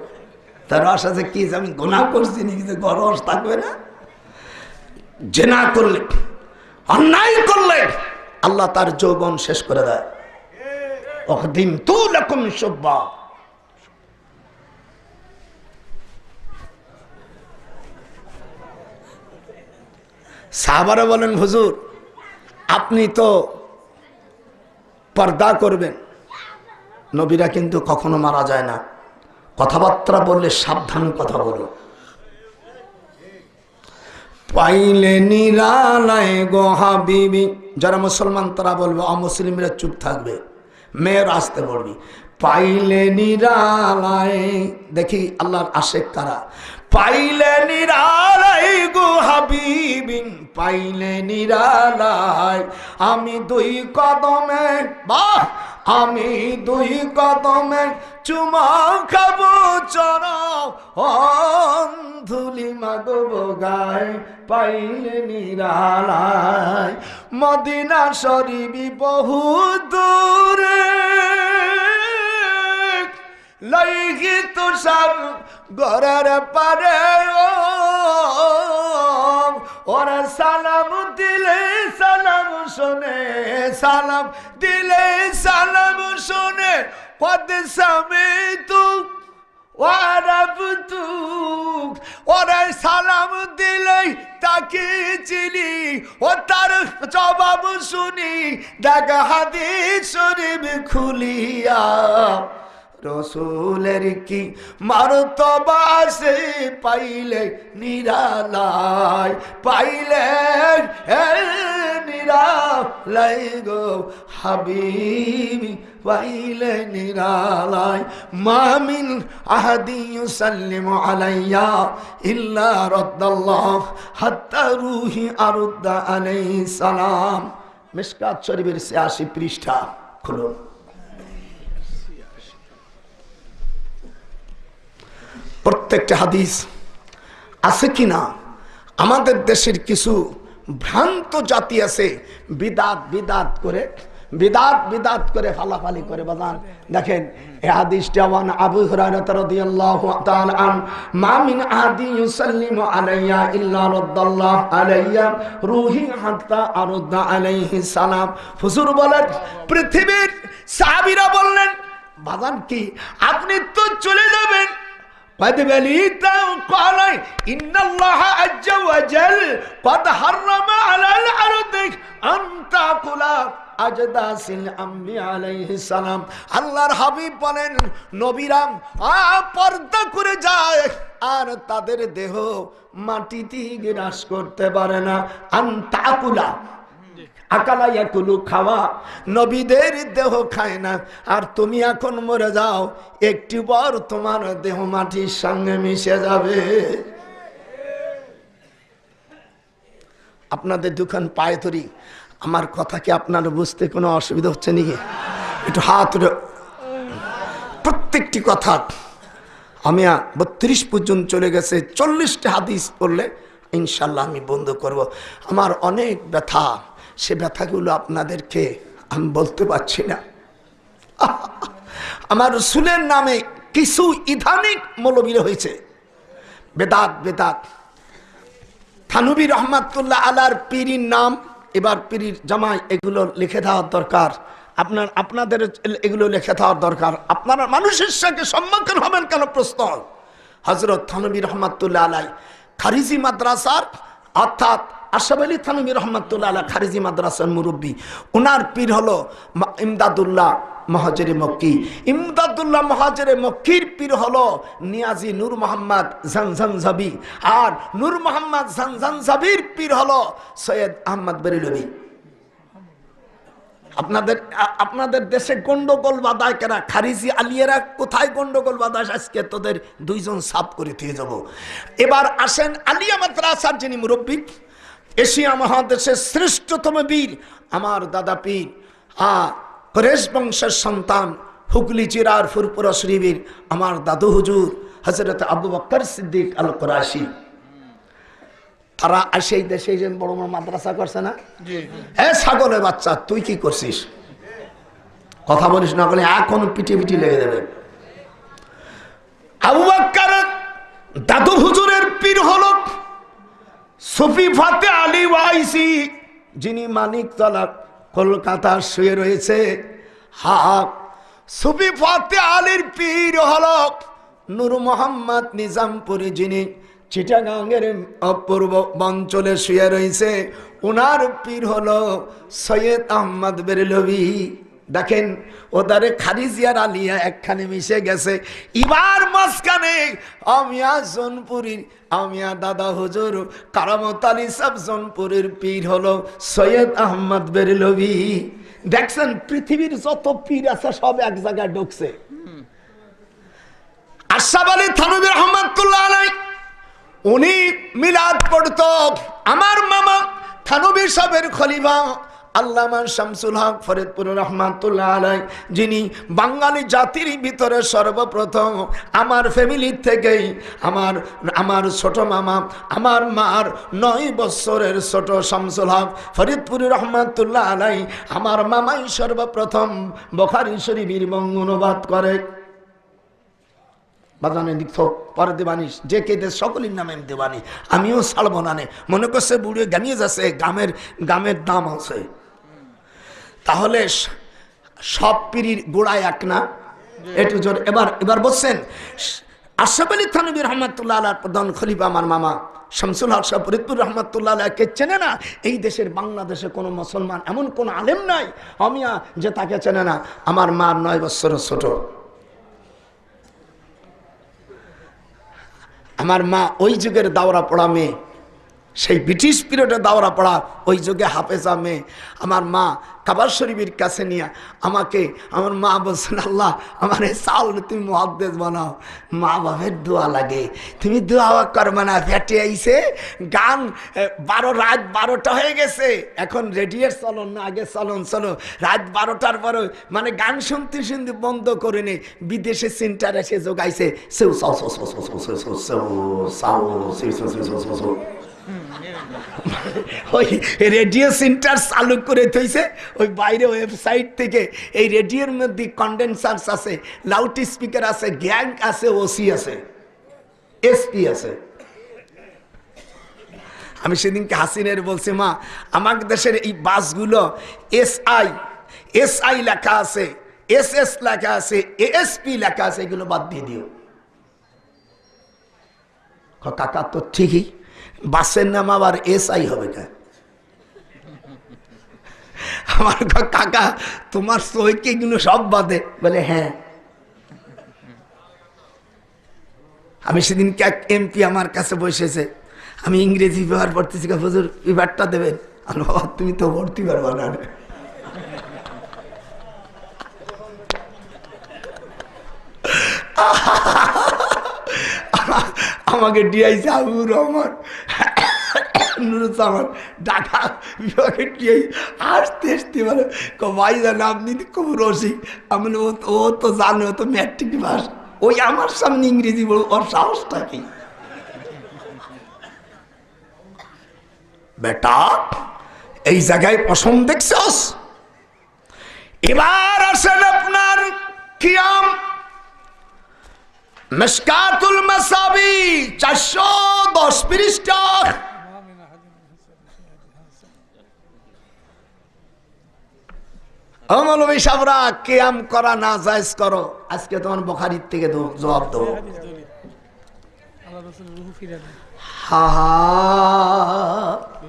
তার রস আছে কি? আমি গুনাহ করছি নাকি যে রস থাকবে না? জেনা করলে, অন্যায় করলে আল্লাহ তার যৌবন শেষ করে দেয়। অদিন তু লাকুম সুব্বা, সাহাবারা বলেন হুজুর আপনি তো পর্দা করবেন। নবীরা কিন্তু কখনো মারা যায় না। কথাবার্তা বললে সাবধান কথা বলো। পাইলে নিরালায় গো হাবিবি, যারা মুসলমান তারা বলবে, অমুসলিমরা চুপ থাকবে। মেয়ের আসতে বলবি পাইলে নিরালায়। দেখি আল্লাহর আশেক কারা। পাইলে নিরালায় গো হাবিবিন, পাইলে নিরালায় আমি দুই কদমে, বাহ আমি দুই কদমে চুমা খাবো চরণ ধুলি মাগব গায়। পাইলে নিরালায় মদিনা শরীফ বহু দূরে, লাইগি তুষার গড়ের পারে ওরা সালাম দিলে সালাম শোনে, সালাম দিলে সালাম শোনে। কদ সামিতু ওয়ারাবতু, ওরা সালাম দিলে তাকে চিনি, ও তার জবাব শুনি। দেখ হাদিস শরীফ খুলিয়া রসুলের কি মারতবা সে পাইলে নিরালায়, পাইলে নিরালায় গো হাবিবি, পাইলে নিরালায়। মামিন আহাদি ইউসাল্লিমু আলাইয়া ইল্লা রাদ্দাল্লাহ হাত্তা রুহি আরুদ্দা আলাইহিস সালাম। মিশকাত শরীফের ৮৬ পৃষ্ঠা খুলুন। প্রত্যেকটা হাদিস আছে কিনা? আমাদের দেশের কিছু ভ্রান্ত জাতি আছে, বিদাত করে ফালাফালি করে বাজান। দেখেন এই হাদিসটা ওয়ান আবু হুরায়রা রাদিয়াল্লাহু তাআলা আন, মা মিন আহাদি ইউসাল্লিমু আলাইয়া ইল্লা রাদ্দাল্লাহু আলাইয়া রূহি হাত্তা আরুদ্দা আলাইহিস সালাম। হুজুর বলেন, পৃথিবীর সাহাবীরা বললেন বাজান কি আপনি তো চলে যাবেন? قد بليت قال إن الله عز وجل قد حرم على الأرض أن تأكل أجداث الأنبياء عليه السلام। আল্লাহর হাবিব বলেন নবীরা পর্দা করে যায় আর তাদের দেহ মাটিতে গ্রাস করতে পারে না। আন তাকুলা, আকালা ইয়াকুলু খাওয়া, নবীদের দেহ খায় না, আর তুমি এখন মরে যাও, একটু পর তোমার দেহ মাটির সঙ্গে মিশে যাবে। আপনাদের দোকান পায়ে ধরি, আমার কথা কি আপনার বুঝতে কোনো অসুবিধা হচ্ছে নাকি? একটু হাত, প্রত্যেকটি কথা আমি 32 পর্যন্ত চলে গেছে, 40টা হাদিস পড়লে ইনশাল্লাহ আমি বন্ধ করব। আমার অনেক ব্যথা, সে ব্যথাগুলো আপনাদেরকে আমি বলতে পারছি না। আমার রসুলের নামে কিছু ইদানিক মৌলবী হয়েছে, বেদাত বেদাত। থানবী রহমাতুল্লাহ আলার পীরির নাম, এবার পীরির জামাই, এগুলো লিখে দেওয়ার দরকার। আপনাদের এগুলো লিখে দেওয়ার দরকার। আপনারা মানুষের সঙ্গে সম্মুখীন হবেন কেন? প্রশ্ন। হযরত থানবী রহমাতুল্লাহ আলাই খারিজি মাদ্রাসার, অর্থাৎ আশরাফ আলী থানবী রহমাতুল্লাহ আলাই খারিজি মাদ্রাসার মুরব্বী। ওনার পীর হলো ইমদাদুল্লাহ মহাজেরে মক্কি। ইমদাদুল্লাহ মহাজেরে মক্কির পীর হলো নিয়াজি নূর মোহাম্মদ জানজানজাবি, আর নূর মোহাম্মদ জানজানজাবির পীর হলো সৈয়দ আহমদ বেরেলভী। আপনাদের দেশে গন্ডগোল বাধায় কেনা? খারিজি আলিয়ারা কোথায় গন্ডগোল বাধায়? আজকে তোদের দুইজন সাফ করে দিয়ে যাব। এবার আসেন আলিয়া মাদ্রাসার যিনি মুরব্বী, এশিয়া মহাদেশের শ্রেষ্ঠতম বীর, আমার দাদা পীর, কুরাইশ বংশের সন্তান, হুগলি জেলার ফুরপুরা শরীফের আমার দাদু হুজুর হযরত আবু বকর সিদ্দিক আল কুরাশি। তারা আসে এই দেশে যে বড় বড় মাদ্রাসা করছে না? ছাগলের বাচ্চা, তুই কি করছিস? কথা বলিস না, বলে এখন পিটি পিটি লেগে দেবে। আবু বকর দাদু হুজুরের পীর হল সুফি ফাতে আলী ওয়াইসি, যিনি মানিকতলা কলকাতা শুয়ে রয়েছে। সুফি ফাতে আলীর পীর হল নূর মোহাম্মদ নিজামপুরি, যিনি চিটাগাঙ্গের অপূর্ব অঞ্চলে শুয়ে রয়েছে। ওনার পীর হলো সৈয়দ আহমদ বেরেলভী। দেখেন ওদারে খারিজিয়ার আলিয়া একখানে মিশে গেছে। এবার মাঝখানে আমিয়া জোনপুরীর, আমিয়া দাদা হুজুর কারামত আলী সাহেব জোনপুরের পীর হলো সৈয়দ আহমদ বেরেলভী। দেখছেন পৃথিবীর যত পীর আছে সব এক জায়গায় ঢুকছে। আশরাফ আলী থানবী রহমাতুল্লাহ আলাইহি উনি মিলাদ পড়তো। আমার মামা থানবী সাহেবের খলিফা আল্লামা শামসুল হক ফরিদপুর রহমাতুল্লাহ আলাইহি, যিনি বাঙালি জাতির ভিতরে সর্বপ্রথম আমার ফ্যামিলির থেকেই আমার ছোট মামা, আমার মার 9 বছরের ছোট শামসুল হক ফরিদপুর রহমাতুল্লাহ আলাইহি, আমার মামাই সর্বপ্রথম বুখারী শরীফের অনুবাদ করে। বাজানে লিখত পরে দেবানি, যে কে দেশ সকলের নামে দেবানি, আমিও ছাড়ব না। মনে করছে বুড়িয়ে গানিয়ে যাচ্ছে, গামের দাম আছে। তাহলে সব পীরির গোড়ায় এক না? একটু জোর। এবার বলছেন আশরাফ আলী থানবী রহমাতুল্লাহ আলাইহির প্রধান খলিফা আমার মামা শামসুল হক সাহেব ফরিদপুর রহমাতুল্লাহ আলাইহিকে চেনে না? এই দেশের বাংলাদেশে কোনো মুসলমান এমন কোন আলেম নাই অমিয়া যে তাকে চেনে না। আমার মার 9 বছরের ছোট। আমার মা ওই যুগের দাওরা পড়া মেয়ে, সেই ব্রিটিশ পিরিয়ডে দাওরা পড়া, ওই যুগে হাফেজা মেয়ে। আমার মা কাবার শরীফের কাছে নিয়ে আমাকে, আমার মা বলছেন, আল্লাহ আমার এই চাউল তুমি মুহাদ্দিস বানাও। মা বাপের দোয়া লাগে, তুমি দোয়া করবে না? ফ্যাটে আইছে গান, রাত 12টা হয়ে গেছে। এখন রেডিওর চলন না, আগে চলন রাত 12টার পরে মানে গান শুনতে শুনতে বন্ধ করে নে। বিদেশে সেন্টার এসে যোগাইছে সেও ওই রেডিও সেন্টার চালু করে থইছে। ওই বাইরে ওয়েবসাইট থেকে এই রেডিওর মধ্যে কন্ডেন্সার্স আছে, লাউড স্পিকার আছে, গ্যাং আছে, ওসি আছে, এসপি আছে। আমি সেদিনকে হাসিনের বলছি, মা আমাদের দেশের এই বাসগুলো এসআই লেখা আছে, এসএস লেখা আছে, এএসপি লেখা আছে, এগুলো বাদ দিয়ে দিও। কাকা তো ঠিকই, বাসের নাম আবার এসআই হবে কে? আমার কাকা তোমার সইকে এগুলো সব বাদে? বলে হ্যাঁ। আমি সেদিন এক এমপি আমার কাছে বসেছে, আমি ইংরেজি ব্যবহার করতেছি, হুজুর বিভাগটা দেবেন? আরে বাবা তুমি তো ভর্তি পারবা না। আমাকে ডিআইসি আবুর রহমান নুরুজ্জামান ঢাকা বিভাগের ডিআই আসতে আসতে মানে ভাইজান আপনি খুব রসিক। আমি ও তো জানে, ও তো ম্যাট্রিক পাস, ওই আমার সামনে ইংরেজি বলো, ওর সাহসটা কি? বেটা এই জায়গায় পছন্দ দেখছস? এবার আসেন আপনার কিয়াম মিশকাতুল মাসাবি 410 পৃষ্ঠা। মৌলভী সাহেবরা কিয়াম করা না জায়েজ করো, আজকে তোমার বুখারীর থেকে জবাব দেবো। হা হা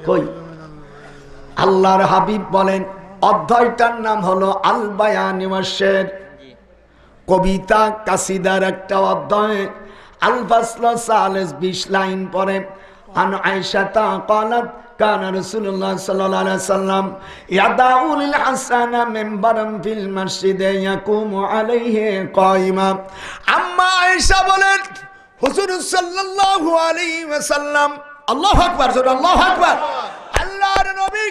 কই আল্লাহর হাবিব বলেন, অধ্যায়টার নাম হলো আল বায়ান ওয়াশ শের, কবিতা কাসিদার একটা অধ্যায়। আল ফাসল 20 লাইন পরে। আন আয়েশা তা قالت كان رسول الله صلى الله عليه وسلم يدعو للحسن منبرا في المسجد يقوم عليه قائما। আম্মা আয়েশা বলেন হুজুর সাল্লাল্লাহু আলাইহি ওয়াসাল্লাম, আল্লাহু আকবার, আল্লাহু আকবার, আল্লাহর নবী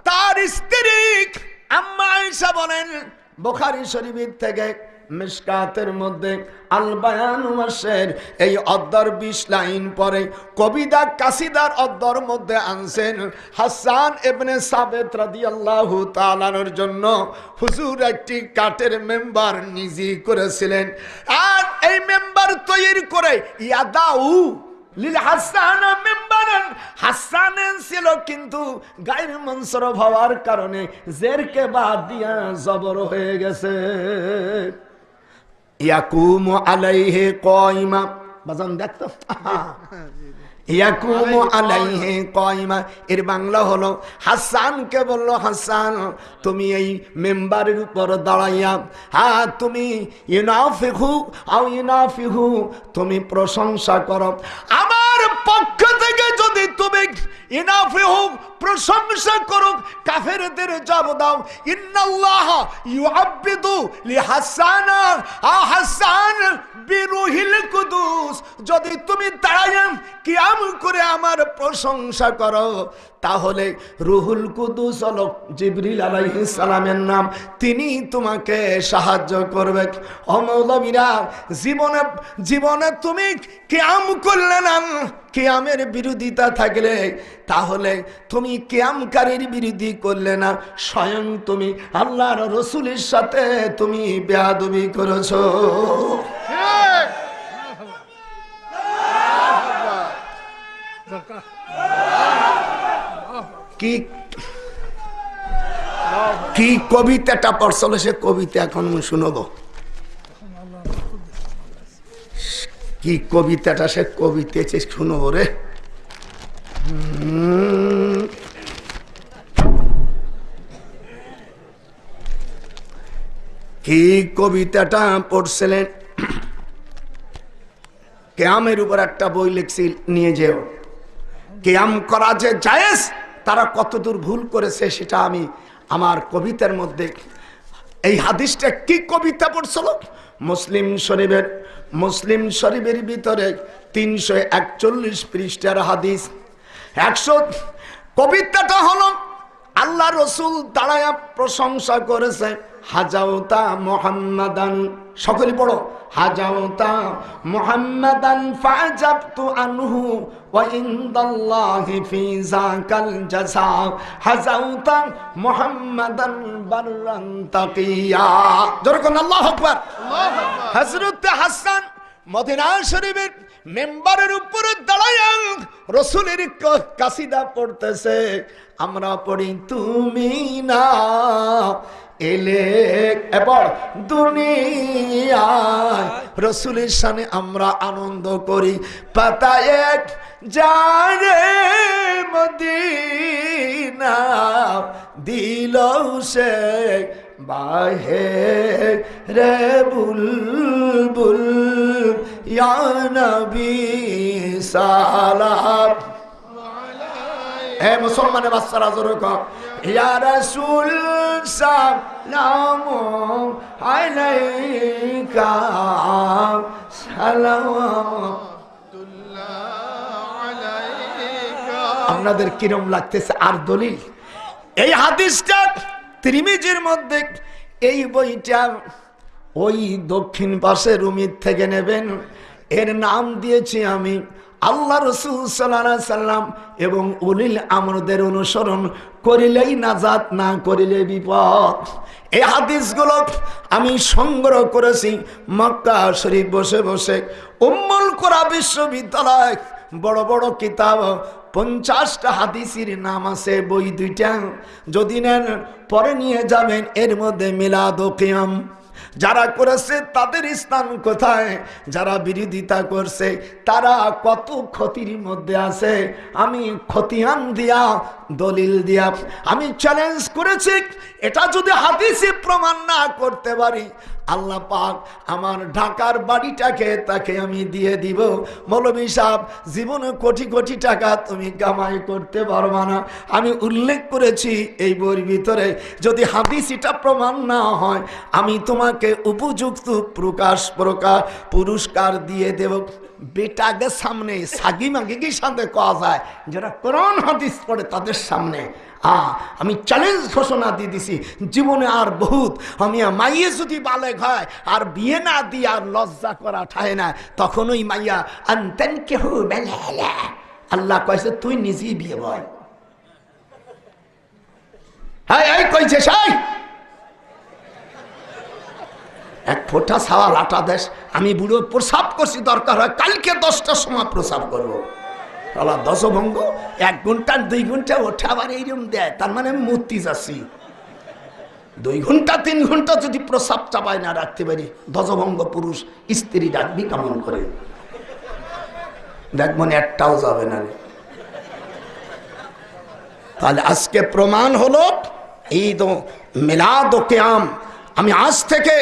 তার স্ত্রী আম্মা আয়েশা বলেন, বুখারী শরীফের থেকে মিশকাতের মধ্যে আল বায়ান ওয়াশ শের এই অধ্যায়ের 20 লাইন পরে কবিতা কাসিদার অধ্যায়ের মধ্যে আনছেন হাসান ইবনে সাবিত রাদিয়াল্লাহু তাআলার জন্য হুজুর একটি কাঠের মেম্বার নিজে করেছিলেন। আর এই মেম্বার তৈরি করে ইয়াদাউ লিল হাসান মেম্বারান, হাসান ছিল কিন্তু গায়ের মনসরফ হওয়ার কারণে জেরকে বাদ দিয়া জবর হয়ে গেছে। ইয়াকুমু আলাইহি কায়মা, বাজান দেখতো ইয়াকুমু আলাইহি কায়মা, এর বাংলা হলো হাসানকে বলল, হাসান তুমি এই মেম্বারের উপর দাঁড়াইয়া তুমি ইউনাফিহু আও ইউনাফিহু, তুমি প্রশংসা করো। আমার পক্ষ থেকে যদি তুমি ইনাফিহু প্রশংসা করো, কাফেরদের জবাব দাও ইন্নাল্লাহ ইউআব্বিদু লিহাসানা হাসান বিরুহিল কুদুস, যদি তুমি দাঁড়ায় কিয়াম করে আমার প্রশংসা করো, তাহলে রুহুল কুদুস হলো জিবরিল আলাইহিস সালামের নাম, তিনি তোমাকে সাহায্য করবে। ও মৌলবীরা, জীবনে তুমি কিয়াম করলে না, কিয়ামের বিরোধিতা থাকলে, তাহলে তুমি কিয়ামকারীর বিরোধী করলে না, স্বয়ং তুমি আল্লাহর রাসূলের সাথে তুমি বেয়াদবি করেছো। কি কবিতাটা পড়ছিল, সে কবিতা এখন শুনবো। কি কবিতাটা, সে কবিতা শুনবো রে। কি কবিতাটা পড়ছিলেন? কিয়ামের উপর একটা বই লিখছি, নিয়ে যেও। কিয়াম করা যে জায়েজ, তারা কতদূর ভুল করেছে সেটা আমি আমার কবিতার মধ্যে। এই হাদিসটা কি কবিতা পড়ছিল? মুসলিম শরীফের ভিতরে 341 পৃষ্ঠার হাদিস। 100 কবিতাটা হলো আল্লাহ রসুল দাঁড়ায়া প্রশংসা করেছে, হাজাউতা মুহাম্মাদান, সকলে পড়ো, হাজাউতা মুহাম্মাদান ফাজাবতু আনহু ওয়া ইনদাল্লাহি ফি যাকাল জাযা, হাজাউতা মুহাম্মাদান বাররান তাকিয়া। যখন আল্লাহু আকবার, আল্লাহু আকবার। হযরত হাসান মদিনা শরীফের মেম্বারের উপরে দাঁড়ায়া রাসূলের কাসিদা পড়তেছে। আমরা পড়ি তুমি না এলে এবার দুনিয়ায়, রাসূলের শানে আমরা আনন্দ করি। পাতায় এক যায় মদিনা, দিল সে বাহে রে বুলবুল, ইয়া নবী সালাম এ মুসলমানের বাচ্চারা জোরে কর, ইয়া রাসূল সালামু আলাইকা সালাওয়াতুল্লাহ আলাইকা। আপনাদের কিরম লাগতেছে? আর দলিল এই হাদিসটা তিরমিজির মধ্যে, এই বইটা ওই দক্ষিণ পাশে রুমির থেকে নেবেন। এর নাম দিয়েছি আমি আল্লাহ রাসূল সাল্লাল্লাহু আলাইহি সাল্লাম এবং উলিল আমরদের অনুসরণ করিলেই নাজাত, না করিলে বিপদ। এই হাদিসগুলো আমি সংগ্রহ করেছি মক্কা শরীফ বসে বসে। উম্মুল কুরা বিশ্ববিদ্যালয় বড় বড় কিতাব 50টা হাদিসের নাম আছে, বই দুইটা যদি নেন পরে নিয়ে যাবেন। এর মধ্যে মিলাদ ও কিয়াম যারা করেছে তাদের স্থান কোথায়, যারা বিরোধিতা করছে তারা কত ক্ষতির মধ্যে আছে। আমি খতিয়ান দিয়া দলিল দিয়া আমি চ্যালেঞ্জ করেছি, এটা যদি হাদিসে প্রমাণ না করতে পারি আল্লাহ পাক আমার ঢাকার বাড়িটাকে তাকে আমি দিয়ে দিব। মৌলভী সাহেব, জীবনে কোটি কোটি টাকা তুমি কামাই করতে পারবা না। আমি উল্লেখ করেছি এই বইয়ের ভিতরে, যদি হাদিস এটা প্রমাণ না হয় আমি তোমাকে উপযুক্ত পুরস্কার দিয়ে দেব। বেটাদের সামনে সাগি মাগি কি সামনে কওয়া যায়, যারা কোরআন হাদিস পড়ে তাদের সামনে আমি চ্যালেঞ্জ ঘোষণা দিয়ে দিছি, জীবনে আর বহুত আমি মাইয়ে যদি বালেগ হয় আর বিয়ে না দিয়ে আর লজ্জা করা ঠায় না, তখন ওই মাইয়া আনতেন কেহ আল্লাহ কয়েছে তুই নিজেই বিয়ে বয়। হ্যাঁ এই কইছে সাই এক ফোঁটা ছাওয়া লাটা দেশ। আমি বুড়ো প্রসাব করছি, দরকার হয় কালকে 10টার সময় প্রসাব করবো। দশভঙ্গ 1 ঘন্টা 2 ঘন্টা ওঠা আবার এইরকম দেয়, তার মানে মূর্তি যাচ্ছি। 2 ঘন্টা 3 ঘন্টা যদি প্রসাব চাপায় না রাখতে পারি, দশভঙ্গ পুরুষ স্ত্রী রাখবি কেমন করে? দেখবেন একটাও যাবে না। তাহলে আজকে প্রমাণ হলো ঈদ ও মিলাদ ও কিয়াম। আমি আজ থেকে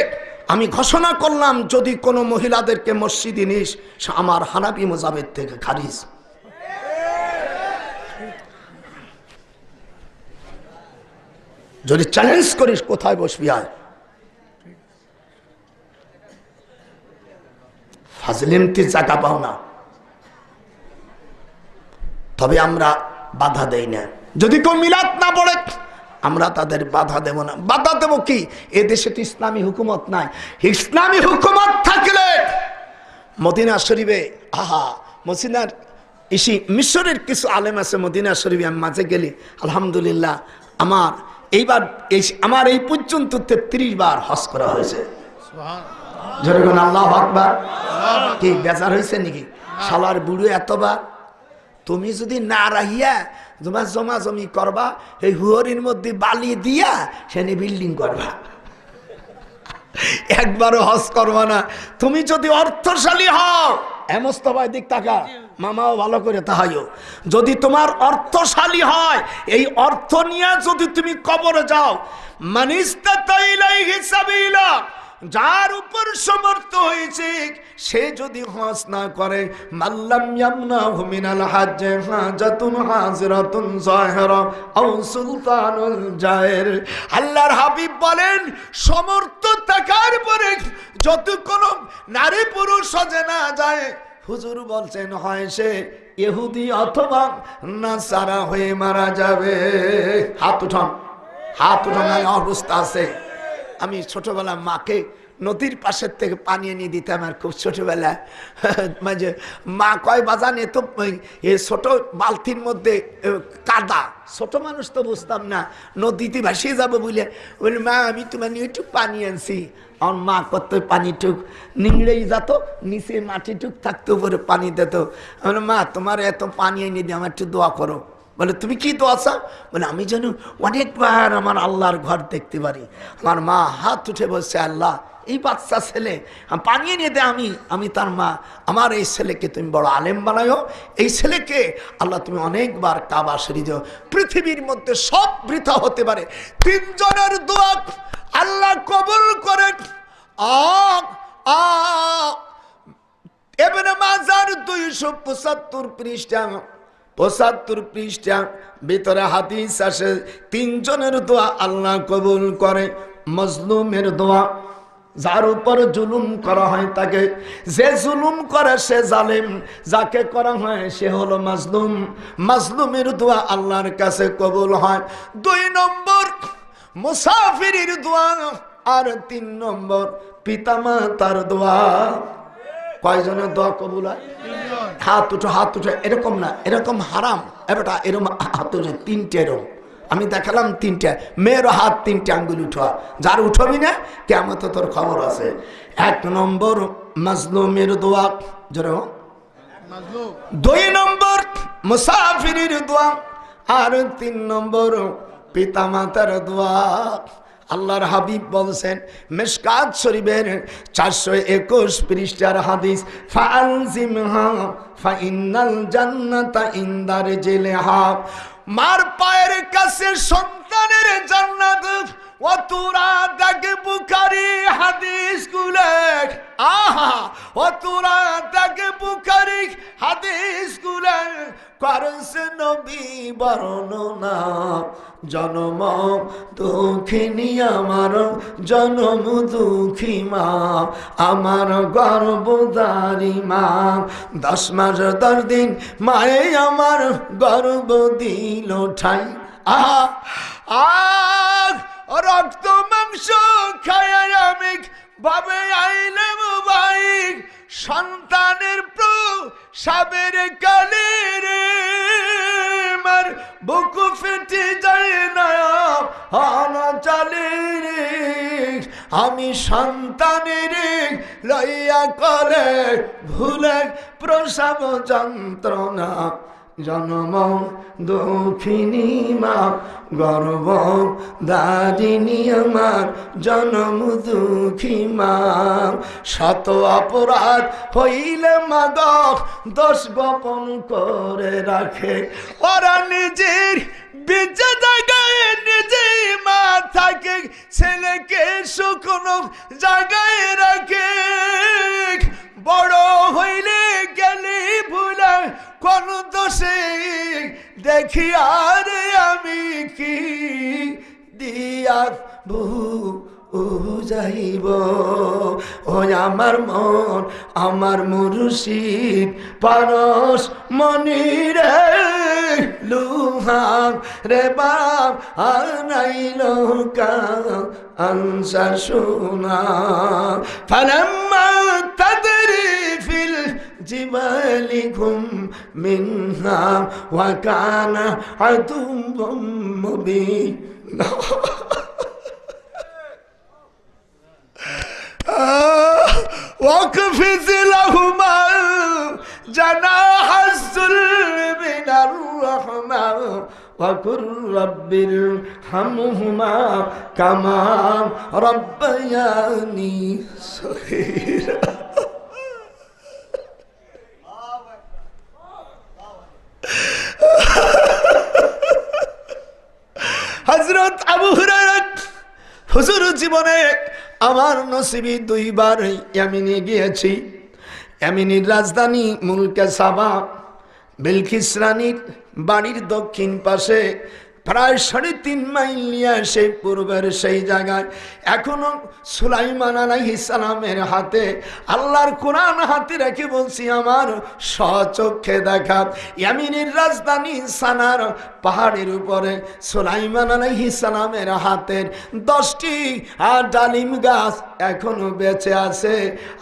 আমি ঘোষণা করলাম, যদি কোনো মহিলাদেরকে মসজিদে নিস আমার হানাফি মাযহাবের থেকে খারিজ। যদি চ্যালেঞ্জ করিস কোথায় বসবি আয়। ফাজলিমতি জায়গা পাও না, তবে আমরা বাধা দেই না। যদি কেউ মিলাদ না পড়ে আমরা তাদের বাধা দেব না। বাধা দেব কি? এ দেশে তো ইসলামী হুকুমত নাই। ইসলামী হুকুমত থাকলে মদিনা শরীফে মদিনার মিশরের কিছু আলেম আছে মদিনা শরীফে, আমি মাঝে গেলি আলহামদুলিল্লাহ আমার আমার এই পর্যন্ত 33 বার হজ করা হয়েছে। জনগণ আল্লাহু আকবার। কি বেজার হয়েছে নাকি? শালার বুড়ো এতবার। তুমি যদি না রাহিয়া তোমার জমা জমি করবা, এই হুয়রির মধ্যে বালি দিয়া সেখানে বিল্ডিং করবা, একবারও হজ করবা না। তুমি যদি অর্থশালী হও, এমস্তবাই দিক টাকা মামাও ভালো করে তাহাইও, যদি তোমার অর্থশালী হয়, এই অর্থ নিয়ে যদি তুমি কবরে যাও, মানিস্তাতা ইলাইহি সাবিলা, যার উপর সমর্থ হয়েছে সে যদি হজ না করে, মাল্লাম ইয়ামনাহু মিনাল হজ্জ হাজাতুন হাজিরাতুন যাহিরা আও সুলতানুল জায়ের। আল্লাহর হাবিব বলেন, সমর্থ থাকার পরে যত কোনো নারী পুরুষ হজে না যায়, হুজুর বলছেন হয় সে ইহুদি অথবা নাসারা হয়ে মারা যাবে। হাত উঠান, হাত উঠানোর অবস্থা আছে। আমি ছোটবেলা মাকে নদীর পাশের থেকে পানি এনে দিতাম, আর খুব ছোটবেলা মাঝে মা কয় বাজান এ তো ছোট বালতির মধ্যে কাদা, ছোট মানুষ তো বুঝতাম না, নদীতে ভাসিয়ে যাবো বলে বলি মা আমি তোমার নিয়ে একটু পানি আনছি। আমার মা কত পানিটুক নিংড়েই যেত, নিচে মাটিটুক থাকতো, উপরে পানি দিত। আমার মা তোমার এত পানি এনে দিয়ে আমার একটু দোয়া করো। বলে তুমি কি দোয়া চাও? বলে আমি যেন অনেকবার আমার আল্লাহর ঘর দেখতে পারি। আমার মা হাত উঠে বলছে, আল্লাহ এই বাচ্চা ছেলে পানি এনে দে, আমি তার মা, আমার এই ছেলেকে তুমি বড় আলেম বানায়ো, এই ছেলেকে আল্লাহ তুমি অনেকবার কাবা শরীফ দাও। পৃথিবীর মধ্যে সব বৃথা হতে পারে, 3 জনের দোয়া আল্লাহ কবুল করে। ইবনে মাজার 275 পৃষ্ঠা 75 পৃষ্ঠা ভিতরে হাদিস আসে, 3 জনের দোয়া আল্লাহ কবুল করে। মজলুমের দোয়া, যার উপর জুলুম করা হয় তাকে, যে জুলুম করে সে জালেম, যাকে করা হয় সে হলো মাজলুম। মাজলুমের দোয়া আল্লাহর কাছে কবুল হয়। 2 নম্বর মুসাফিরের দোয়া, আর 3 নম্বর পিতামাতার দোয়া। কয়জনের দোয়া কবুল হয়? হাত উঠো, হাত উঠো। এরকম না, এরকম হারাম। এবারটা এরকম হাত উঠে 3টে, এরকম আমি দেখালাম 3টে, মেয়েরও হাত 3টে আঙ্গুল উঠা। যার উঠবি না কেমন তোর খবর আছে। 1 নম্বর মাজলুমের দোয়া, জোরে 2 নম্বর মুসাফিরের দোয়া, আর 3 নম্বর পিতামাতার দোয়া। আল্লাহর হাবিব বলছেন মিশকাত শরীফের 421 পৃষ্ঠার হাদিস, ফাআলজিমহা ফাইন্নাল জান্নাতা ইনদা রিজলিহা। মার পায়ের কাছে সন্তানের জান্নাত। ওয়াতুরা দাগে বুখারী হাদিস গুলো, আহা ওয়াতুরা দাগে বুখারী হাদিস গুলো করছে নবী বর্ণনা। জনম দুঃখিনী আমার, জনম দুঃখী মা, আমার গর্ভধারী মা। 10 মাস 10 দিন মায়ে আমার গর্ভ দিল ঠাই। আহা আহ রক্ত মাংস খায় আমি ভাবে আইলাম ভাই, সন্তানের প্রসাবের কালে রে মার বুক ফেটে যায় না হানা চালে রে। আমি সন্তানের লইয়া করে ভুলে প্রসব যন্ত্রণা। জনম দুঃখিনী মা, গর্ভ দারিণী আমার, জনম দুঃখী মা। শত অপরাধ হইলে মাগ দোষ গোপন করে রাখে। ওরা নিজের বেঁচে জায়গায় নিজেই মা থাকে, ছেলেকে শুকনো জায়গায় রাখে। বড় হইলে গেলে ভুলে কোন দোষে দেখি আর আমি কি দিয়া যাইব। ও আমার মন, আমার মুর্শিদ পারস মনির লুহাং রে বাপ আনাইল আনসা সোনা। ফালাম্মা তাদরি ফিল জিবালিকুম মিনহা ওয়া কানা আদুম মুবিনা। واقفز لهما جناح الذل من الرحمة وقل رب ارحمهما كما ربياني صغيرا. হযরত আবু হুরায়রা হুজুর জীবনে আমার নসিবে 2 বার ইয়ামিনে গিয়েছি। ইয়ামিনের রাজধানী মুলকে সাবা, বিলকিস রানীর বাড়ির দক্ষিণ পাশে প্রায় 3.5 মাইল নিয়ে সেই পূর্বের সেই জায়গায় এখনো সুলাইমান আলাইহিস সালামের হাতে আল্লাহর কোরআন হাতে রেখে বলছি আমার স্বচক্ষে দেখা। ইয়ামিনের রাজধানী সানার পাহাড়ের উপরে সুলাইমান আলাইহিস সালামের হাতের 10টি ডালিম গাছ এখনো বেঁচে আছে।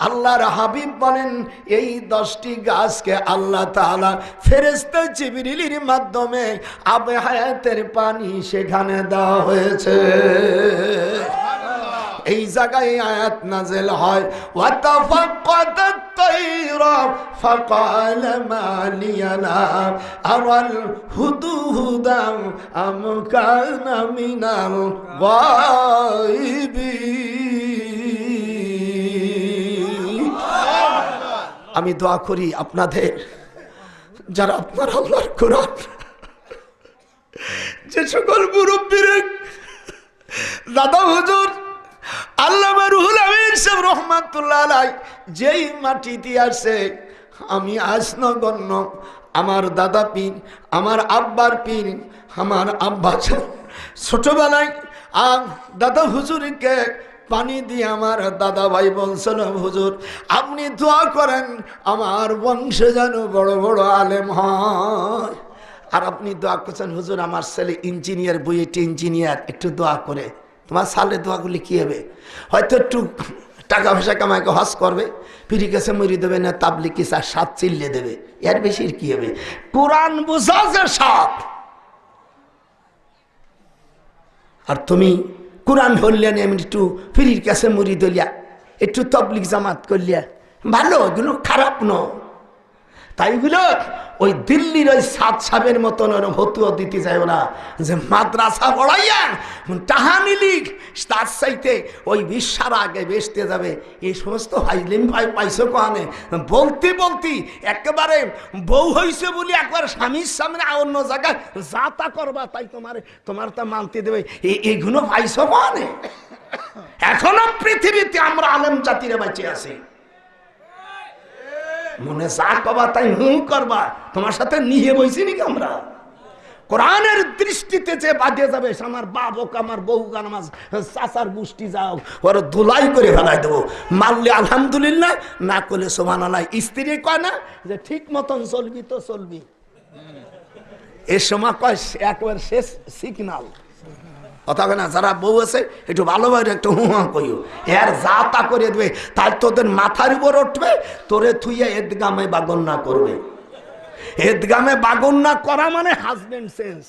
আল্লাহর হাবিব বলেন এই 10টি গাছকে আল্লাহ তাআলা ফেরেশতা জিবরিলের মাধ্যমে আবে হায়াতের পানি সেখানে দেওয়া হয়েছে। এই জায়গায় আয়াত নাযিল হয় ওয়াতাফাক্কাদাত তায়রা ফাকালা মা লিয়া লা আরাল হুদুহুদা আম কানা মিনাল গায়বি। আমি দোয়া করি আপনাদের যারা আপনার আল্লাহর কোরআন, যে সকল মুরব্বীর দাদা হুজুর আল্লামা রুহুল আমিন সাহেব রহমাতুল্লাহ আলাইহি যেই মাটি দিয়ে আসে, আমি আজ নগণ্য আমার দাদা পীর, আমার আব্বার পীর, আমার আব্বা ছোটবেলায় দাদা হুজুরকে পানি দিয়ে আমার দাদা ভাই বলছিল, হুজুর আপনি দোয়া করেন আমার বংশে যেন বড় বড় আলেম হয়। আর আপনি দোয়া করছেন, হুজুর আমার ছেলে ইঞ্জিনিয়ার, বুয়েটে ইঞ্জিনিয়ার, একটু দোয়া করে। তোমার সালে দোয়া করলে কী হবে? হয়তো একটু টাকা পয়সা কামাইকে হজ করবে, পিড়ি কাছে মরি দেবে না, তাবলিকি চা সাত চিল্লে দেবে, এর বেশি কি হবে? কোরআন বুঝা যে সাত। আর তুমি কোরআন ধরলে আমি একটু ফিরির কাছে মুড়ি দলিয়া, একটু তবলিক জামাত করলিয়া, ভালো, এগুলো খারাপ নয়। তাই গুলো ওই দিল্লির ওই সাত সাহেবের মতন ওরম হতুয়া দিতে যায় ওরা, যে মাদ্রাসা পড়াইয়া টাহানি লিখ, তার চাইতে ওই বিশ্বার আগে বেসতে যাবে। এই সমস্ত হাইলিম ভাই পাইছো কানে বলতে বলতে একেবারে বউ হয়েছে বলি একবার স্বামীর সামনে অন্য জায়গায় যা তা করবা, তাই তোমার তা মানতে দেবে, এইগুলো পাইছো কানে। এখনো পৃথিবীতে আমরা আলেম জাতিরে বেঁচে আছি, মনে যা কবা তাই করবা, তোমার সাথে নিয়ে বইছি নাকি আমরা? কোরআনের দৃষ্টিতে যে বাদে যাবে, আমার বাপ হোক, আমার বউ, আমার চাচার গোষ্ঠী যাও, ওর ধুলাই করে ফেলাই দেবো। মারলে আলহামদুলিল্লাহ, না করলে সুবহানাল্লাহ। স্ত্রী কয় না যে ঠিক মতন চলবি তো চলবি, এ সময় কয় একবার শেষ সিগনাল। কথা না, যারা বউ আছে একটু ভালোভাবে একটু হুয়া কইও, এর যা তা করে দেবে, তাই তোদের মাথার উপর উঠবে, তোরে থুইয়া এদগামে বাগন না করবে। এদগামে বাগন না করা মানে হাজবেন্ড সেন্স।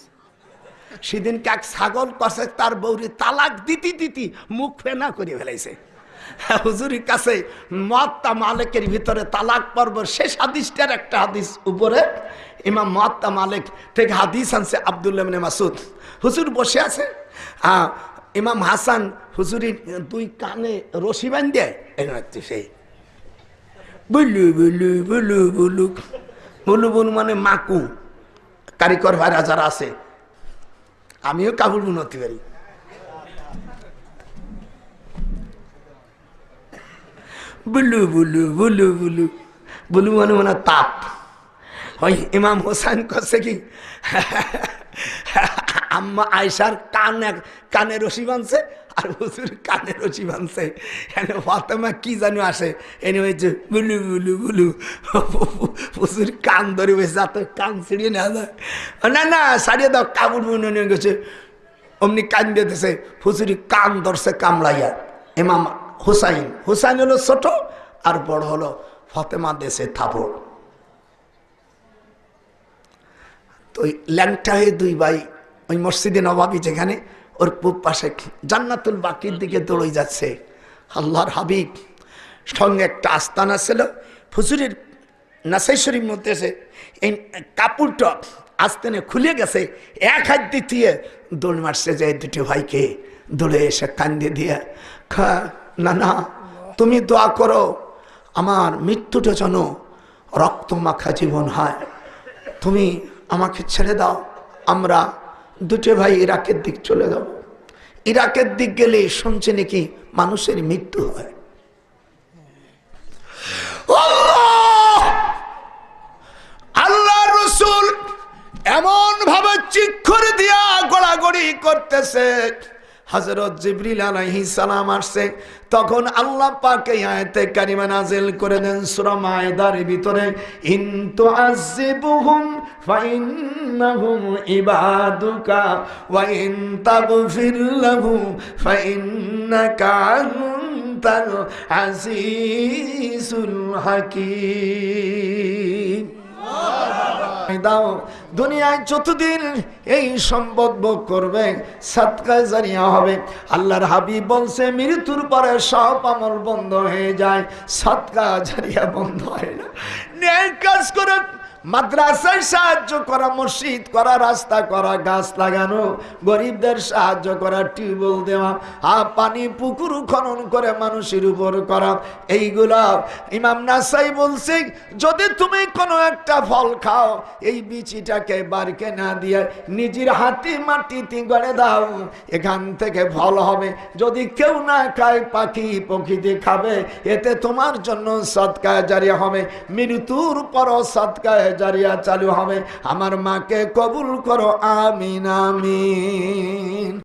সেদিন এক ছাগল কষে তার বউরি তালাক দিতি দিতি মুখ ফেনা করে ফেলাইছে। হুজুরির কাছে মুয়াত্তা মালিকের ভিতরে তালাক পর্ব শেষ হাদিসটার একটা হাদিস উপরে ইমাম মুয়াত্তা মালিক থেকে হাদিস আনছে আব্দুল্লাহ ইবনে মাসউদ। হুজুর বসে আছে, ইমাম হাসান হুজুরির দুই কানে রশি বাঁধে সেই বুলু বুলু বুলু বুলু বুলু বুলু মানে মাকু, কারিগর ভাইরা যারা আছে, আমিও কাবুল বুনতে পারি। বুলু বুলু বুলু বুলু বুলু মানে মানে তাপ। ওই ইমাম হোসেন করছে কি, আম্মা আয়সার কানে রশি বাঁধছে আর হুজুর কানে রশি বাঁধছে। ফাতেমা কি জানো আসে, এনে হয়েছে বুলু বুলু বুলু, হুজুর কান ধরে বসে, যাতে কান ছিড়িয়ে নেওয়া যায় না, না সারিয়ে দাও, কাবুল বুনে নিয়ে গেছে। অমনি কান দিতেছে, হুজুরি কান ধরছে কামড়াইয়া। ইমাম হুসাইন হলো ছোট আর বড় হলো ফাতেমা, দেশে থাপড়। তো ওই ল্যাংটা হয়ে দুই ভাই ওই মসজিদে নবাবী যেখানে, ওর পূব পাশে জান্নাতুল বাকির দিকে দৌড়ে যাচ্ছে। আল্লাহর হাবিব সঙ্গে একটা আস্তানা ছিল। হুজুরের নাসাই শরীফ মধ্যে এসে এই কাপড়টা আস্তানে খুলে গেছে, এক হাত দিয়ে দৌড় মারছে যে দুটি ভাইকে, দৌড়ে এসে কান্দে দিয়ে, না না তুমি দোয়া করো আমার মৃত্যুটা যেন রক্ত মাখা জীবন হয়, তুমি আমাকে ছেড়ে দাও, আমরা দুটো ভাই ইরাকের দিক চলে যাব। ইরাকের দিক গেলে শুনছে নাকি মানুষের মৃত্যু হয়। আল্লাহ রসুল এমন ভাবে চিৎকার দিয়া গড়াগড়ি করতেছে, হযরত জিবরিল আলাইহিস সালাম আসছে। তখন আল্লাহ পাক এই আয়াতে কারিমা নাযিল করে দেন সূরা মায়েদার ভিতরে, ইন তুআযিবুহুম ফাইন্নাহুম ইবাদুকা ওয়া ইন তাগফির লাহুম ফাইন্নাকা আনতাল আজিজুল হাকীম। দাও দুনিয়ায় যতদিন এই সম্ভব করবে সাদকায়ে জারিয়া হবে। আল্লাহর হাবিব বলছে মৃত্যুর পরে সব আমল বন্ধ হয়ে যায়, সাদকা জারিয়া বন্ধ হয় না। নেক কাজ করে, মাদ্রাসায় সাহায্য করা, মসজিদ করা, রাস্তা করা, গাছ লাগানো, গরিবদের সাহায্য করা, টিউবওয়েল দেওয়া, পানি পুকুর খনন করে মানুষের উপর করা, এইগুলা ইমাম নাসাই বলছে যদি তুমি কোনো একটা ফল খাও, এই বিচিটাকে বারকে না দিয়ে নিজের হাতে মাটিতে গড়ে দাও, এখান থেকে ফল হবে। যদি কেউ না খায়, পাখি পক্ষীতে খাবে, এতে তোমার জন্য সাদকায়ে জারিয়া হবে। মৃত্যুর পরও সাদকায়ে জারিয়া চালু হবে। আমার মাকে কবুল করো, আমিন আমিন।